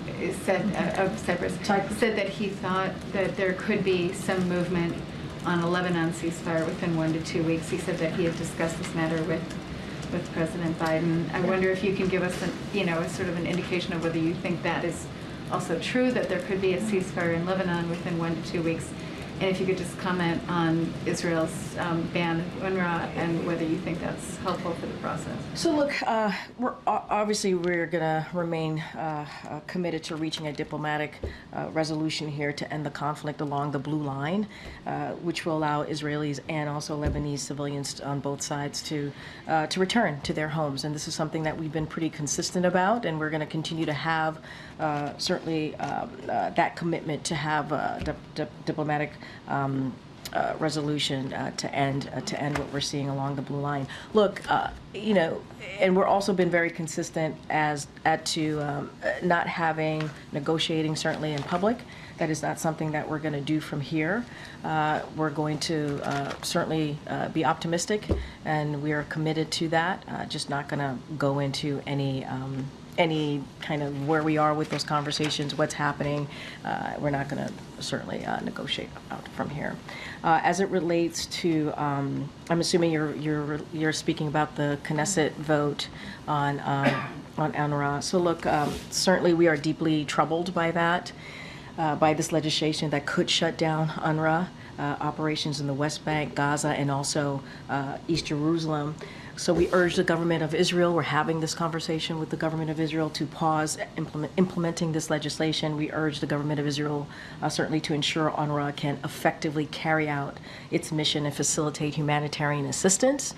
said of Cyprus said that he thought that there could be some movement on a Lebanon ceasefire within 1 to 2 weeks. He said that he had discussed this matter with President Biden. I wonder if you can give us a sort of an indication of whether you think that is also true, that there could be a ceasefire in Lebanon within 1 to 2 weeks, and if you could just comment on Israel's ban of UNRWA and whether you think that's helpful for the process. So look, we're going to remain committed to reaching a diplomatic resolution here to end the conflict along the blue line, which will allow Israelis and also Lebanese civilians on both sides to return to their homes. And this is something that we've been pretty consistent about, and we're going to continue to have certainly that commitment to have diplomatic resolution to end what we're seeing along the blue line. Look, and we're also been very consistent to not having negotiating certainly in public. That is not something that we're going to do from here. We're going to certainly be optimistic, and we are committed to that. Just not going to go into any kind of where we are with those conversations, what's happening. We're not going to certainly negotiate out from here. As it relates to, I'm assuming you're speaking about the Knesset vote on UNRWA. So look, certainly we are deeply troubled by that, by this legislation that could shut down UNRWA operations in the West Bank, Gaza, and also East Jerusalem. So we urge the government of Israel, we're having this conversation with the government of Israel to pause implementing this legislation. We urge the government of Israel certainly to ensure UNRWA can effectively carry out its mission and facilitate humanitarian assistance.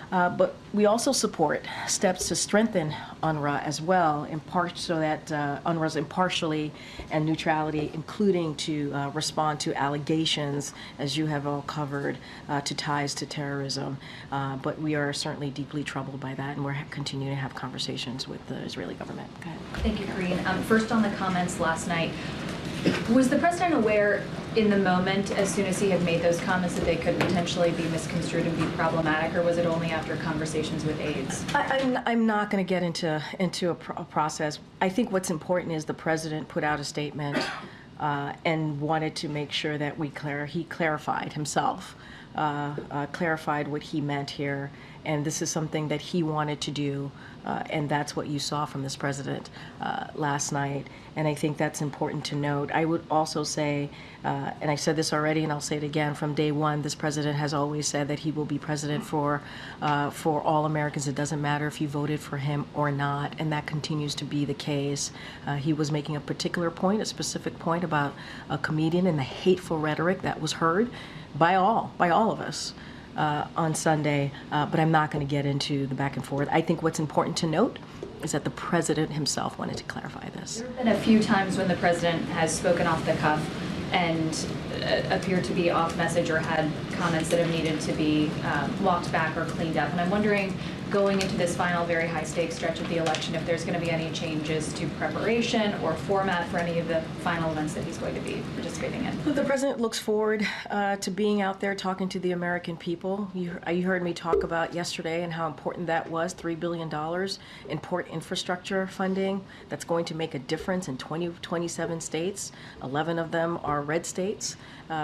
But we also support steps to strengthen UNRWA as well, in part so that UNRWA's impartiality and neutrality, including to respond to allegations, as you have all covered, to ties to terrorism. But we are certainly deeply troubled by that, and we're continuing to have conversations with the Israeli government. Go ahead. Thank you, Karine. First on the comments last night, was the president aware in the moment, as soon as he had made those comments, that they could potentially be misconstrued and be problematic, or was it only after conversations with aides? I'm not going to get into a process. I think what's important is the president put out a statement and wanted to make sure that he clarified himself, clarified what he meant here, and this is something that he wanted to do, and that's what you saw from this president last night. And I think that's important to note. I would also say, and I said this already and I'll say it again, from day one, this president has always said that he will be president for all Americans. It doesn't matter if you voted for him or not, and that continues to be the case. He was making a particular point, a specific point about a comedian and the hateful rhetoric that was heard by all of us on Sunday, but I'm not going to get into the back and forth. I think what's important to note is that the president himself wanted to clarify this. There have been a few times when the president has spoken off the cuff and appeared to be off message or had comments that have needed to be walked back or cleaned up. And I'm wondering, going into this final very high stakes stretch of the election, if there's going to be any changes to preparation or format for any of the final events that he's going to be participating in. The president looks forward to being out there talking to the American people. You heard me talk about yesterday and how important that was, $3 billion in port infrastructure funding that's going to make a difference in 27 states. 11 of them are red states.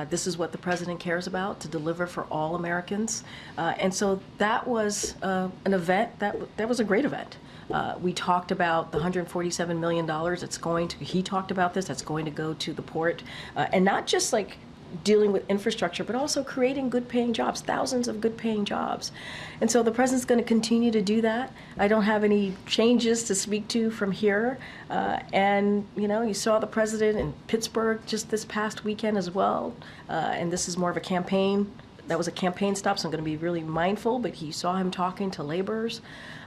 This is what the president cares about, to deliver for all Americans. And so that was an event, that was a great event. We talked about the $147 million he talked about this, that's going to go to the port. And not just like dealing with infrastructure, but also creating good paying jobs, thousands of good paying jobs. And so the president's going to continue to do that. I don't have any changes to speak to from here. And you saw the president in Pittsburgh just this past weekend as well. And this is more of a campaign. That was a campaign stop, so I'm going to be really mindful, but he saw him talking to laborers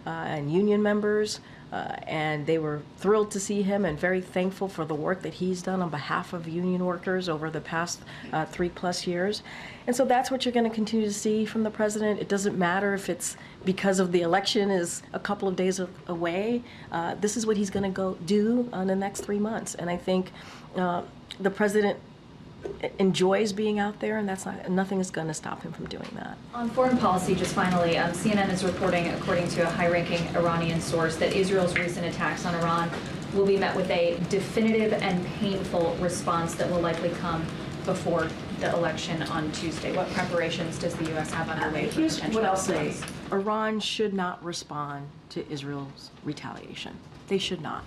and union members, and they were thrilled to see him and very thankful for the work that he's done on behalf of union workers over the past 3+ years. And so that's what you're going to continue to see from the president. It doesn't matter if it's because of the election is a couple of days away. This is what he's going to go do in the next 3 months. And I think the president enjoys being out there, and nothing is going to stop him from doing that. On foreign policy, just finally, CNN is reporting, according to a high-ranking Iranian source, that Israel's recent attacks on Iran will be met with a definitive and painful response that will likely come before the election on Tuesday. What preparations does the U.S. have underway for Here's potential what I'll say. response? Iran should not respond to Israel's retaliation. They should not.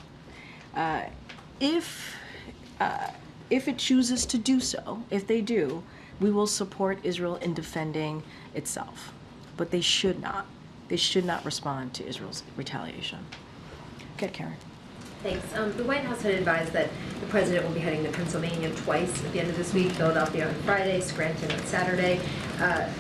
If it chooses to do so, if they do, we will support Israel in defending itself. But they should not. They should not respond to Israel's retaliation. Okay, Karen. Thanks. The White House had advised that the president will be heading to Pennsylvania twice at the end of this week, Philadelphia on Friday, Scranton on Saturday.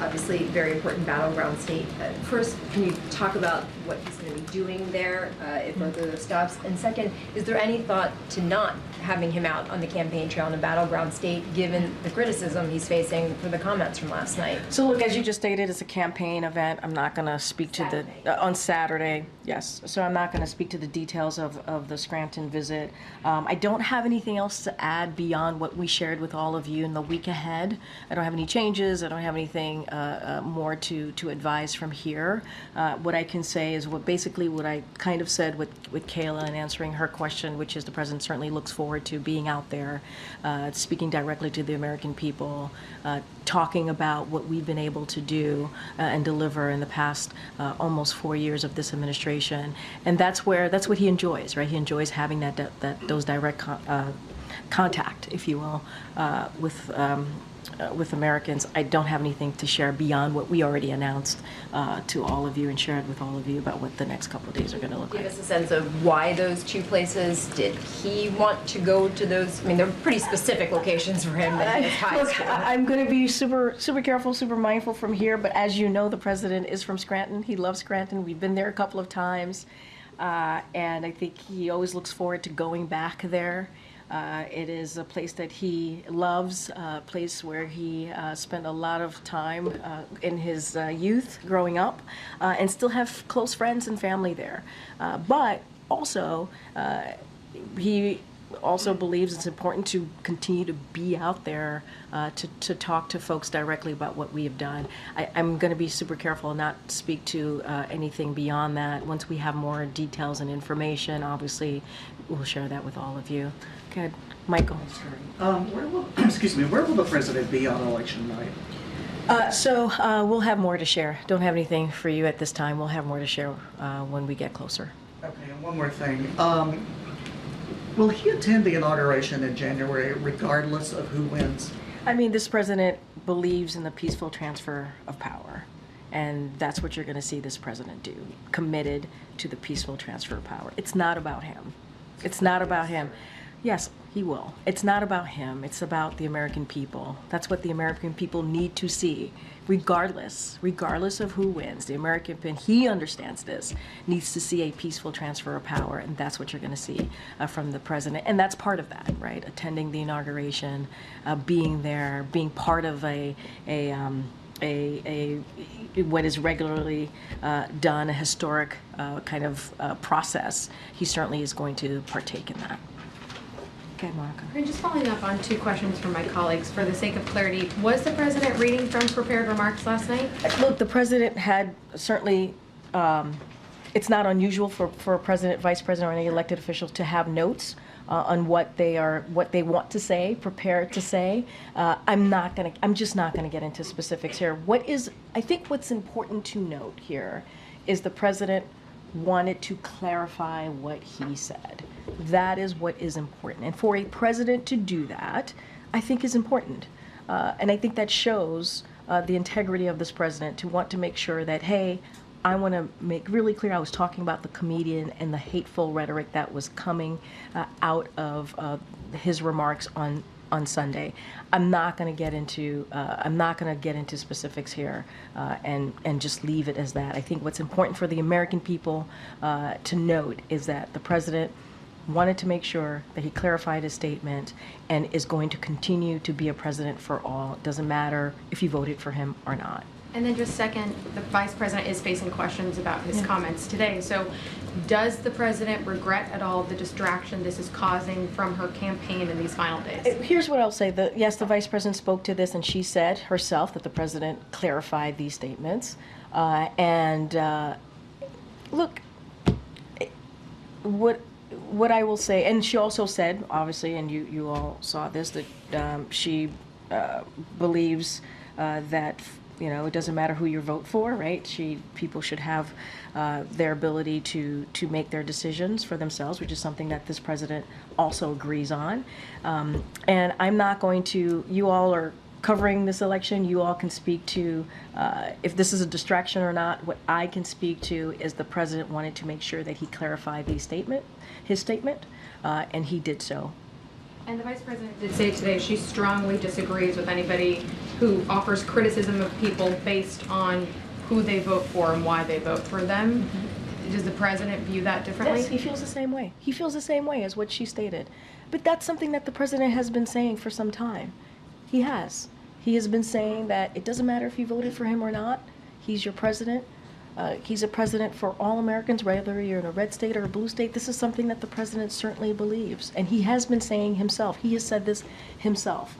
Obviously, very important battleground state. First, can you talk about what he's going to be actually doing there at both of those stops? And second, is there any thought to not having him out on the campaign trail in a battleground state, given the criticism he's facing for the comments from last night? So look, as you just stated, it's a campaign event. I'm not going to speak to on Saturday, yes. So I'm not going to speak to the details of the Scranton visit. I don't have anything else to add beyond what we shared with all of you in the week ahead. I don't have any changes. I don't have anything more to advise from here. What I can say is what I kind of said with Kayla in answering her question, which is the president certainly looks forward to being out there, speaking directly to the American people, talking about what we've been able to do and deliver in the past almost 4 years of this administration. And that's what he enjoys, right? He enjoys having those direct contact, if you will, with Americans. I don't have anything to share beyond what we already announced to all of you and shared with all of you about what the next couple of days are going to look like. Give us a sense of why those two places. Did he want to go to those? I mean, they're pretty specific locations for him that he has ties to. I'm going to be super careful, super mindful from here, but as you know, the president is from Scranton. He loves Scranton. We've been there a couple of times, and I think he always looks forward to going back there. It is a place that he loves, a place where he spent a lot of time in his youth growing up, and still have close friends and family there. But also, he also believes it's important to continue to be out there to talk to folks directly about what we have done. I'm going to be super careful not to speak to anything beyond that. Once we have more details and information, obviously, we'll share that with all of you. Good. Michael. Where will the president be on election night? So we'll have more to share. Don't have anything for you at this time. We'll have more to share when we get closer. Okay, and one more thing. Will he attend the inauguration in January regardless of who wins? I mean, this president believes in the peaceful transfer of power. And that's what you're going to see this president do, committed to the peaceful transfer of power. It's not about him. It's not about him. Yes, he will. It's not about him. It's about the American people. That's what the American people need to see, regardless of who wins. The American people, he understands this, needs to see a peaceful transfer of power, and that's what you're going to see from the president. And that's part of that, right? Attending the inauguration, being there, being part of what is regularly done, a historic kind of process. He certainly is going to partake in that. Okay, Monica. And just following up on two questions from my colleagues, for the sake of clarity, was the president reading from prepared remarks last night? Look, the president had certainly, it's not unusual for a president, vice president, or any elected official to have notes on what they want to say, prepared to say. I'm just not gonna get into specifics here. I think what's important to note here is the president wanted to clarify what he said. That is what is important. And for a president to do that, I think is important. And I think that shows the integrity of this president to want to make sure that, hey, I want to make really clear, I was talking about the comedian and the hateful rhetoric that was coming out of his remarks on Sunday. I'm not going to get into specifics here and just leave it as that. I think what's important for the American people to note is that the president wanted to make sure that he clarified his statement and is going to continue to be a president for all. It doesn't matter if you voted for him or not. And then just second, the vice president is facing questions about his comments today. So does the president regret at all the distraction this is causing from her campaign in these final days? Here's what I'll say. Yes, the vice president spoke to this, and she said herself that the president clarified these statements. Look, what I will say, and she also said, obviously, and you all saw this, that she believes that it doesn't matter who you vote for, right? People should have their ability to make their decisions for themselves, which is something that this president also agrees on. And I'm not going to, you all are covering this election, you all can speak to if this is a distraction or not. What I can speak to is the president wanted to make sure that he clarified his statement, and he did so. And the vice president did say today she strongly disagrees with anybody who offers criticism of people based on who they vote for and why they vote for them. Does the president view that differently? Yes, he feels the same way. He feels the same way as what she stated. But that's something that the president has been saying for some time. He has. He has been saying that it doesn't matter if you voted for him or not. He's your president. He's a president for all Americans, whether you're in a red state or a blue state. This is something that the president certainly believes. And he has been saying himself. He has said this himself.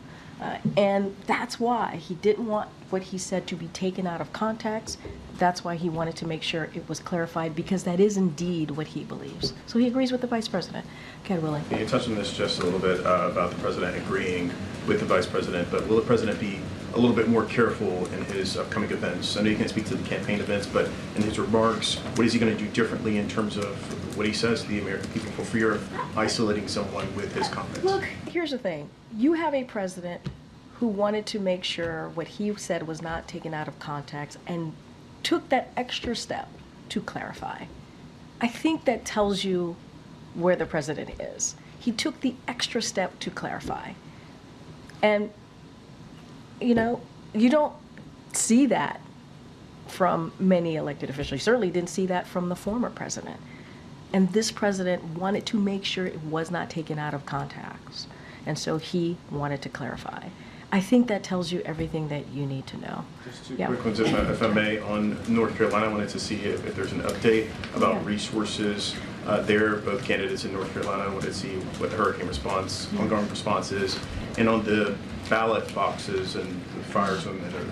And that's why he didn't want what he said to be taken out of context. That's why he wanted to make sure it was clarified, because that is indeed what he believes. So he agrees with the vice president. Okay, Willie. You touched on this just a little bit about the president agreeing with the vice president, but will the president be a little bit more careful in his upcoming events? I know you can't speak to the campaign events, but in his remarks, what is he going to do differently in terms of what he says to the American people for fear of isolating someone with his comments? Look, here's the thing. You have a president who wanted to make sure what he said was not taken out of context and took that extra step to clarify. I think that tells you where the president is. He took the extra step to clarify. And, you know, you don't see that from many elected officials. You certainly didn't see that from the former president. And this president wanted to make sure it was not taken out of context. And so he wanted to clarify. I think that tells you everything that you need to know. Just two quick ones, if I may. On North Carolina, I wanted to see if there's an update about resources there. Both candidates in North Carolina, I wanted to see what the hurricane response, ongoing response is. And on the ballot boxes and the fires and the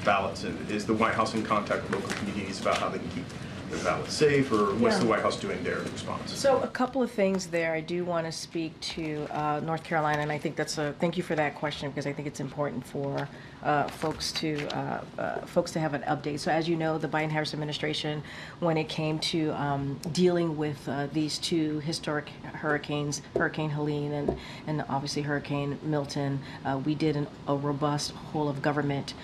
ballots, and is the White House in contact with local communities about how they can keep their ballots safe, or what's the White House doing there in response? So a couple of things there. I do want to speak to North Carolina, and I think thank you for that question, because I think it's important for folks to have an update. So as you know, the Biden-Harris administration, when it came to dealing with these two historic hurricanes, Hurricane Helene and obviously Hurricane Milton, we did a robust whole of government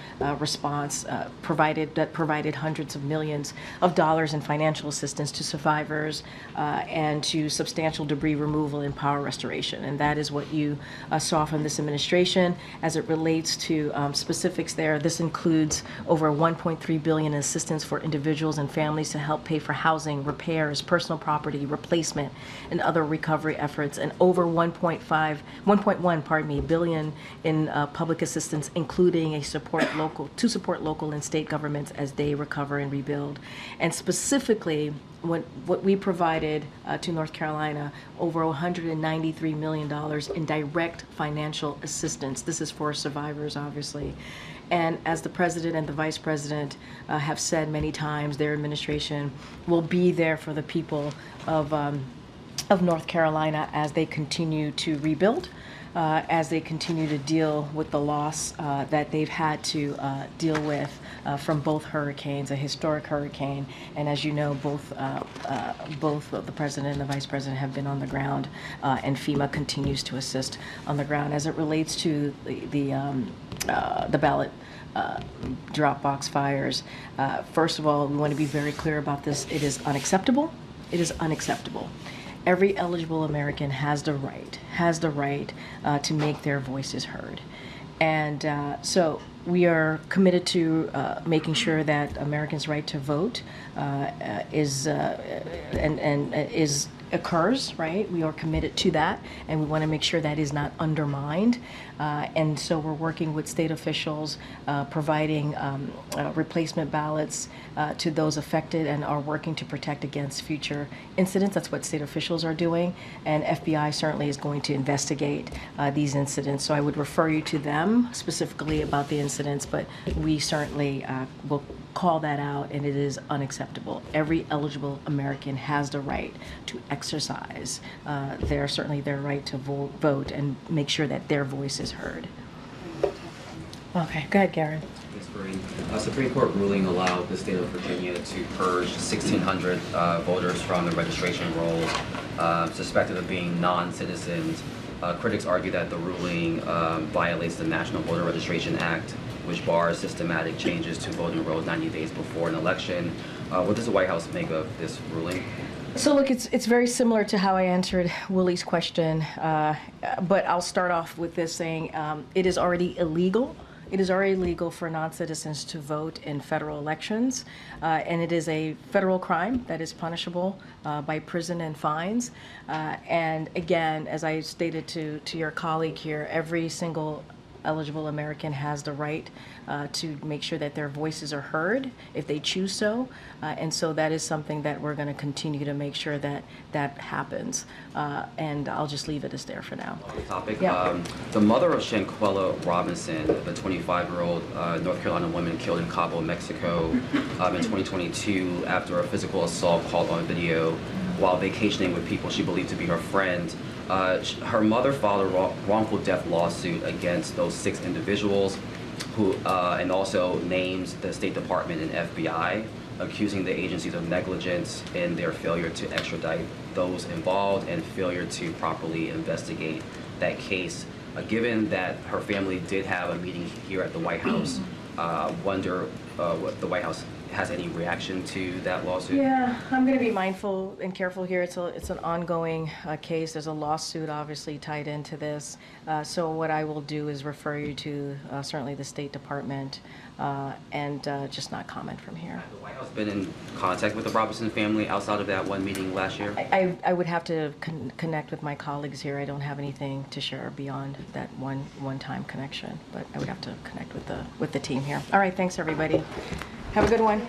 response provided hundreds of millions of dollars in financial assistance to survivors and to substantial debris removal and power restoration. And that is what you saw from this administration. As it relates to specifics there, this includes over $1.3 billion in assistance for individuals and families to help pay for housing, repairs, personal property replacement, and other recovery efforts, and over $1.1 billion in public assistance, including to support local and state governments as they recover and rebuild. And specifically, what we provided to North Carolina, over $193 million in direct financial assistance. This is for survivors, obviously. And as the president and the vice president have said many times, their administration will be there for the people of North Carolina as they continue to rebuild, as they continue to deal with the loss that they've had to deal with from both hurricanes, a historic hurricane, and as you know, both the president and the vice president have been on the ground, and FEMA continues to assist on the ground. As it relates to the ballot drop box fires, first of all, we want to be very clear about this. It is unacceptable. It is unacceptable. Every eligible American has the right to make their voices heard. And so we are committed to making sure that Americans' right to vote occurs, right? We are committed to that, and we want to make sure that is not undermined. And so we're working with state officials, providing replacement ballots to those affected, and are working to protect against future incidents. That's what state officials are doing, and FBI certainly is going to investigate these incidents. So I would refer you to them specifically about the incidents, but we certainly will call that out, and it is unacceptable. Every eligible American has the right to exercise their right to vote and make sure that their voice is heard. Okay, go ahead, Garen. A Supreme Court ruling allowed the state of Virginia to purge 1,600 voters from the registration rolls suspected of being non-citizens. Critics argue that the ruling violates the National Voter Registration Act, which bars systematic changes to voting rolls 90 days before an election. What does the White House make of this ruling? So look, it's very similar to how I answered Willie's question, but I'll start off with this saying it is already illegal It is already legal for non-citizens to vote in federal elections, and it is a federal crime that is punishable by prison and fines. And again, as I stated to your colleague here, every single eligible American has the right to make sure that their voices are heard if they choose so. And so that is something that we're going to continue to make sure that that happens. And I'll just leave it as there for now. Topic. Yeah. The mother of Shanquella Robinson, the 25-year-old North Carolina woman killed in Cabo, Mexico in 2022 after a physical assault caught on video while vacationing with people she believed to be her friend. Her mother filed a wrongful death lawsuit against those 6 individuals who, and also names the State Department and FBI, accusing the agencies of negligence in their failure to extradite those involved and failure to properly investigate that case. Given that her family did have a meeting here at the White House, wonder what the White House has any reaction to that lawsuit? Yeah, I'm going to be mindful and careful here. It's an ongoing case. There's a lawsuit obviously tied into this. So what I will do is refer you to certainly the State Department and just not comment from here. Has the White House been in contact with the Robinson family outside of that one meeting last year? I would have to connect with my colleagues here. I don't have anything to share beyond that one-time connection, but I would have to connect with the team here. All right, thanks everybody. Have a good one.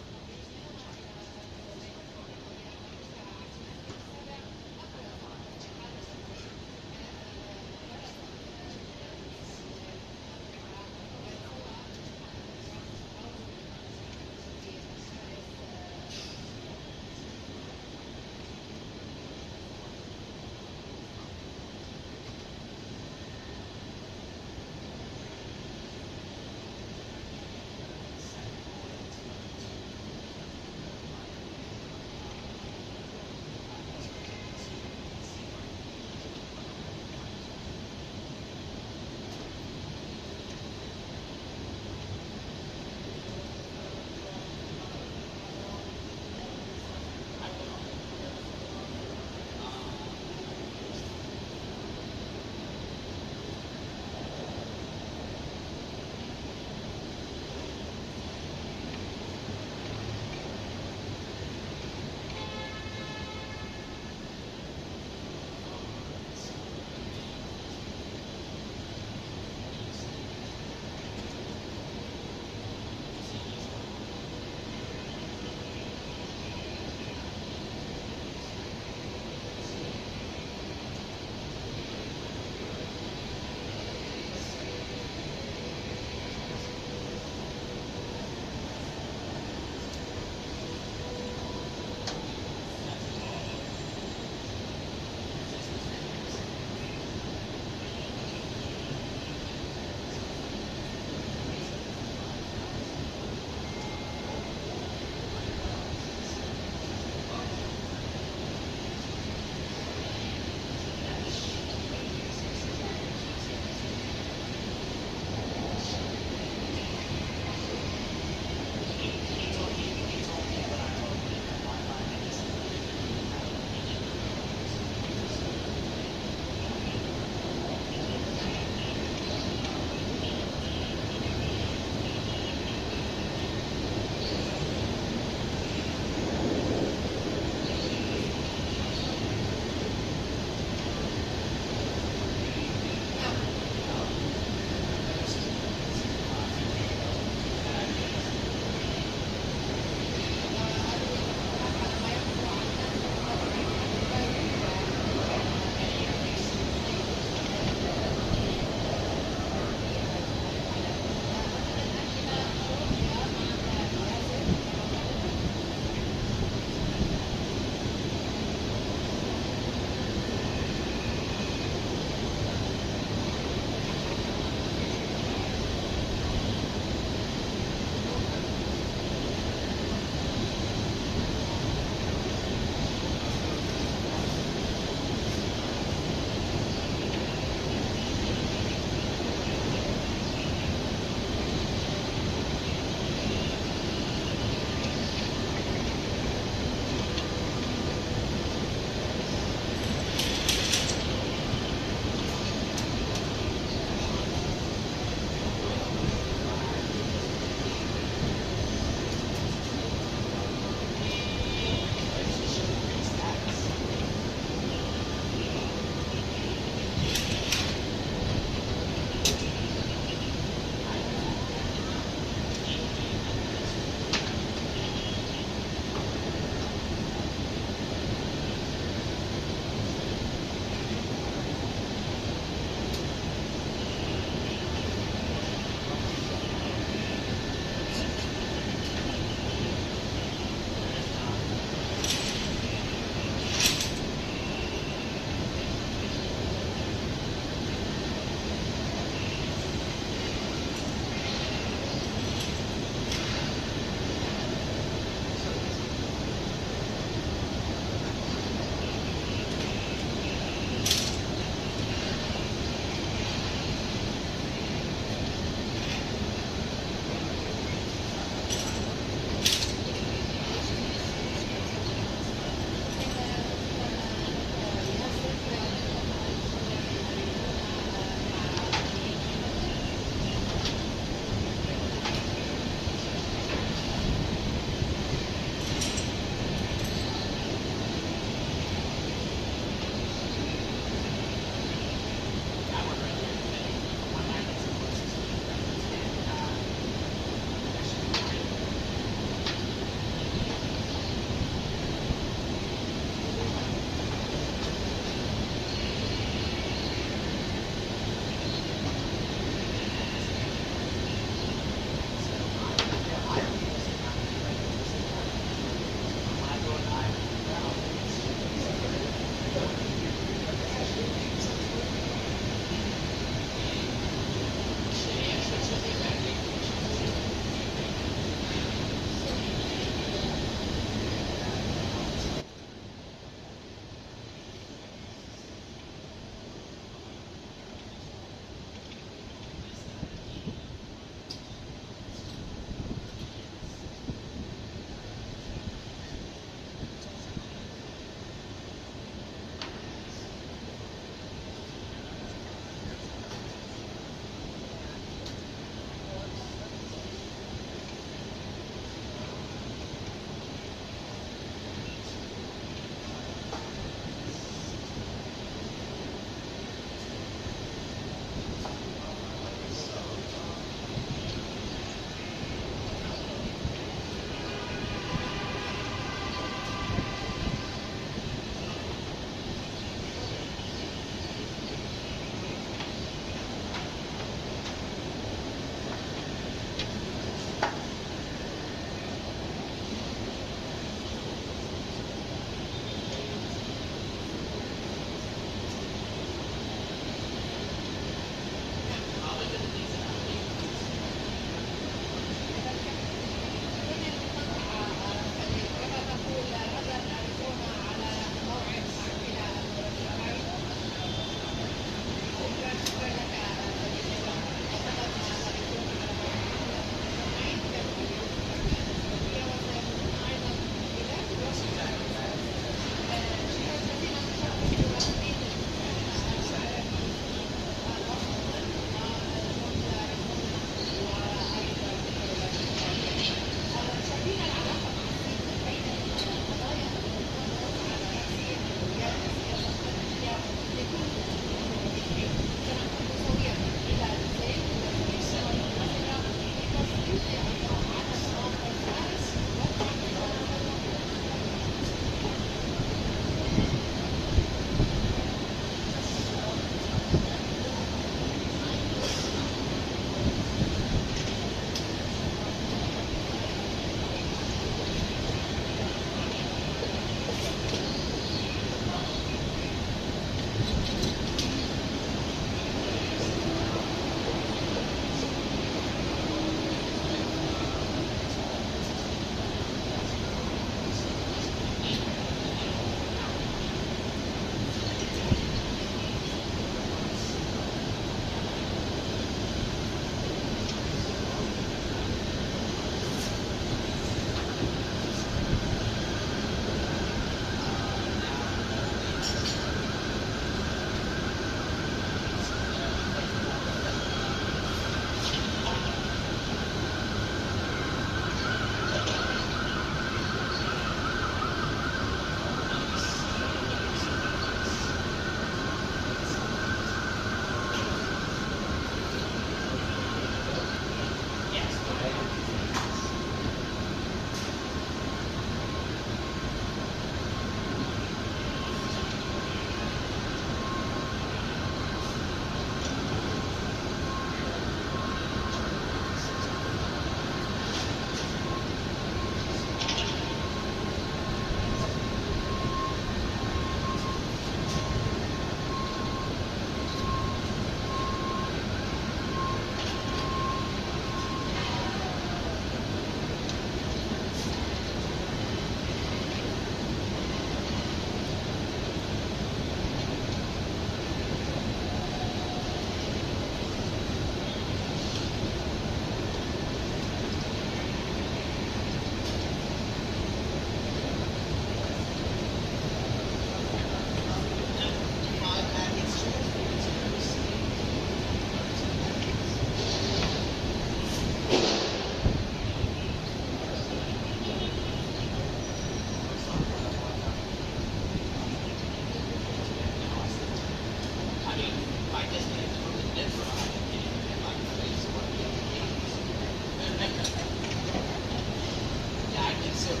So,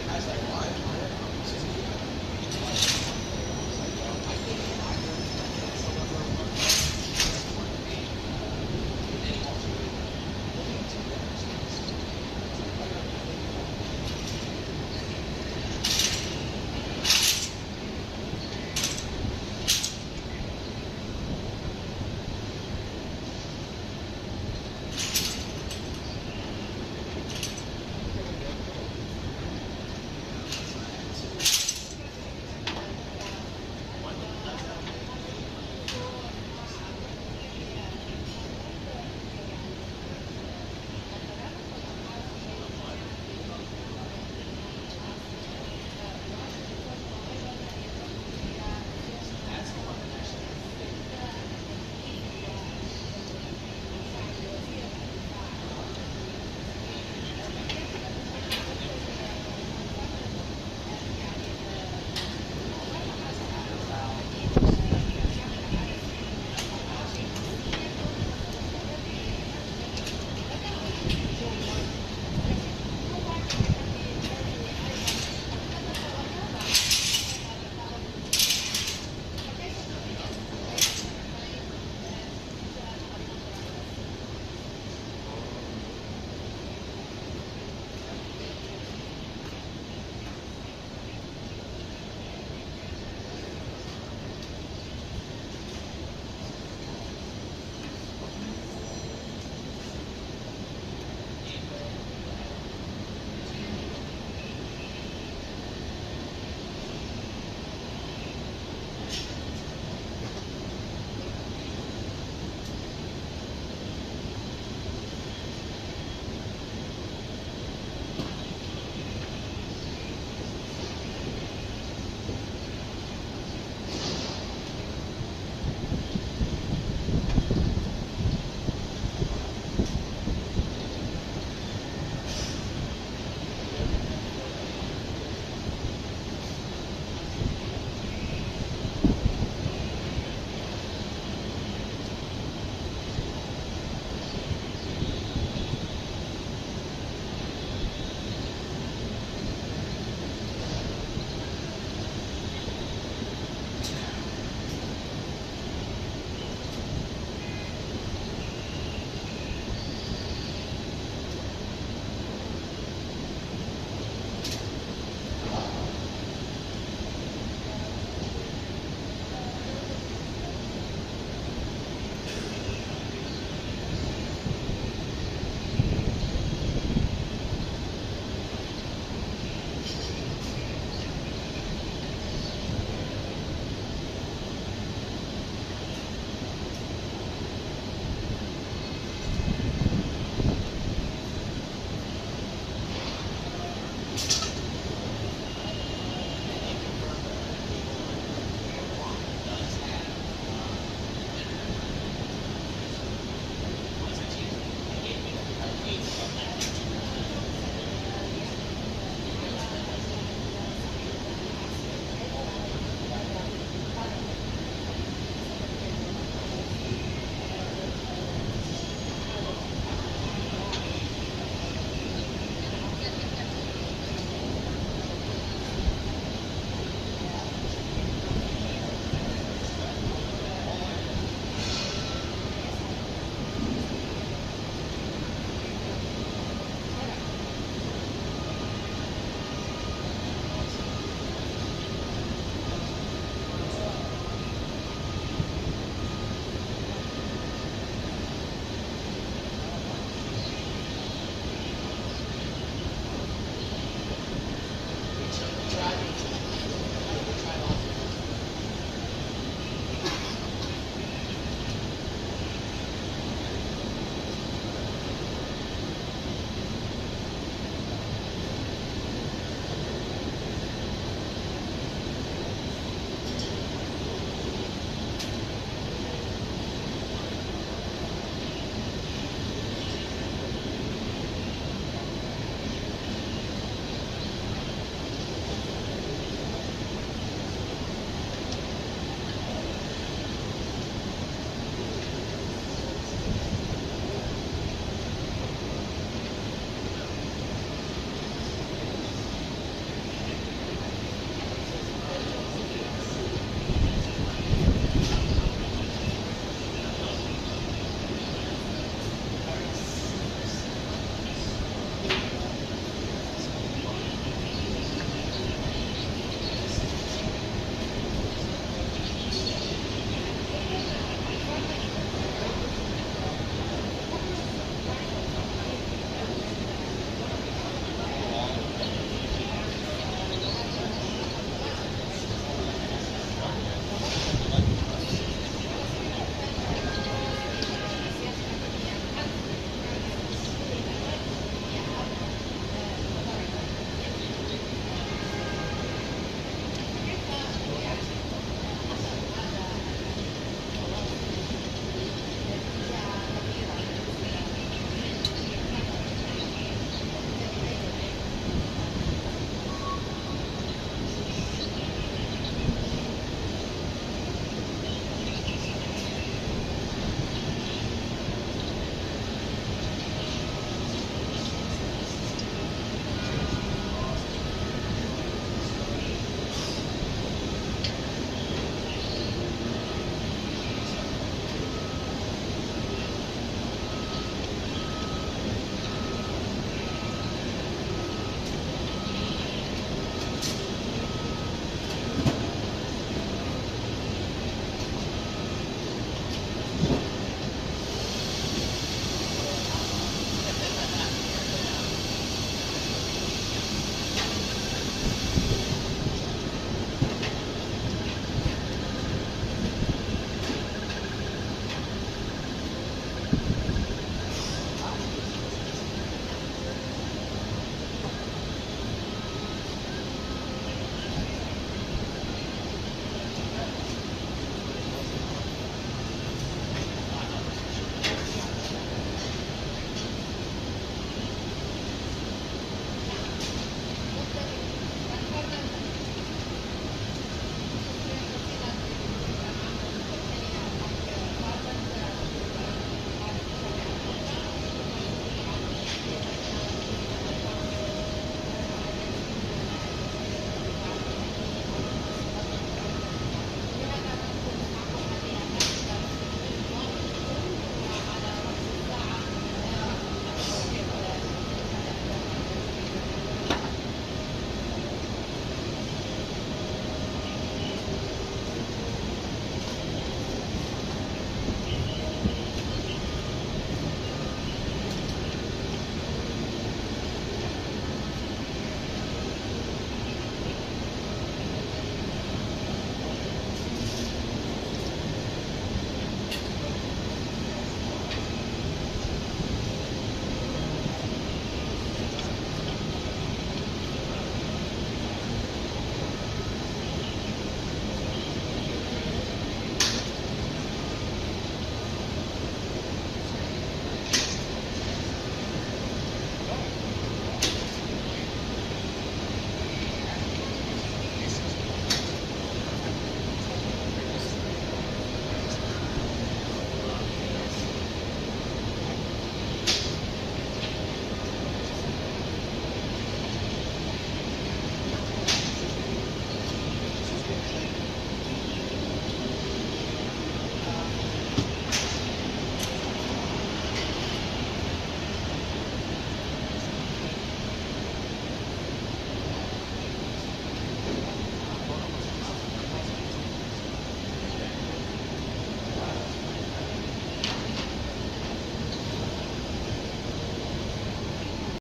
as I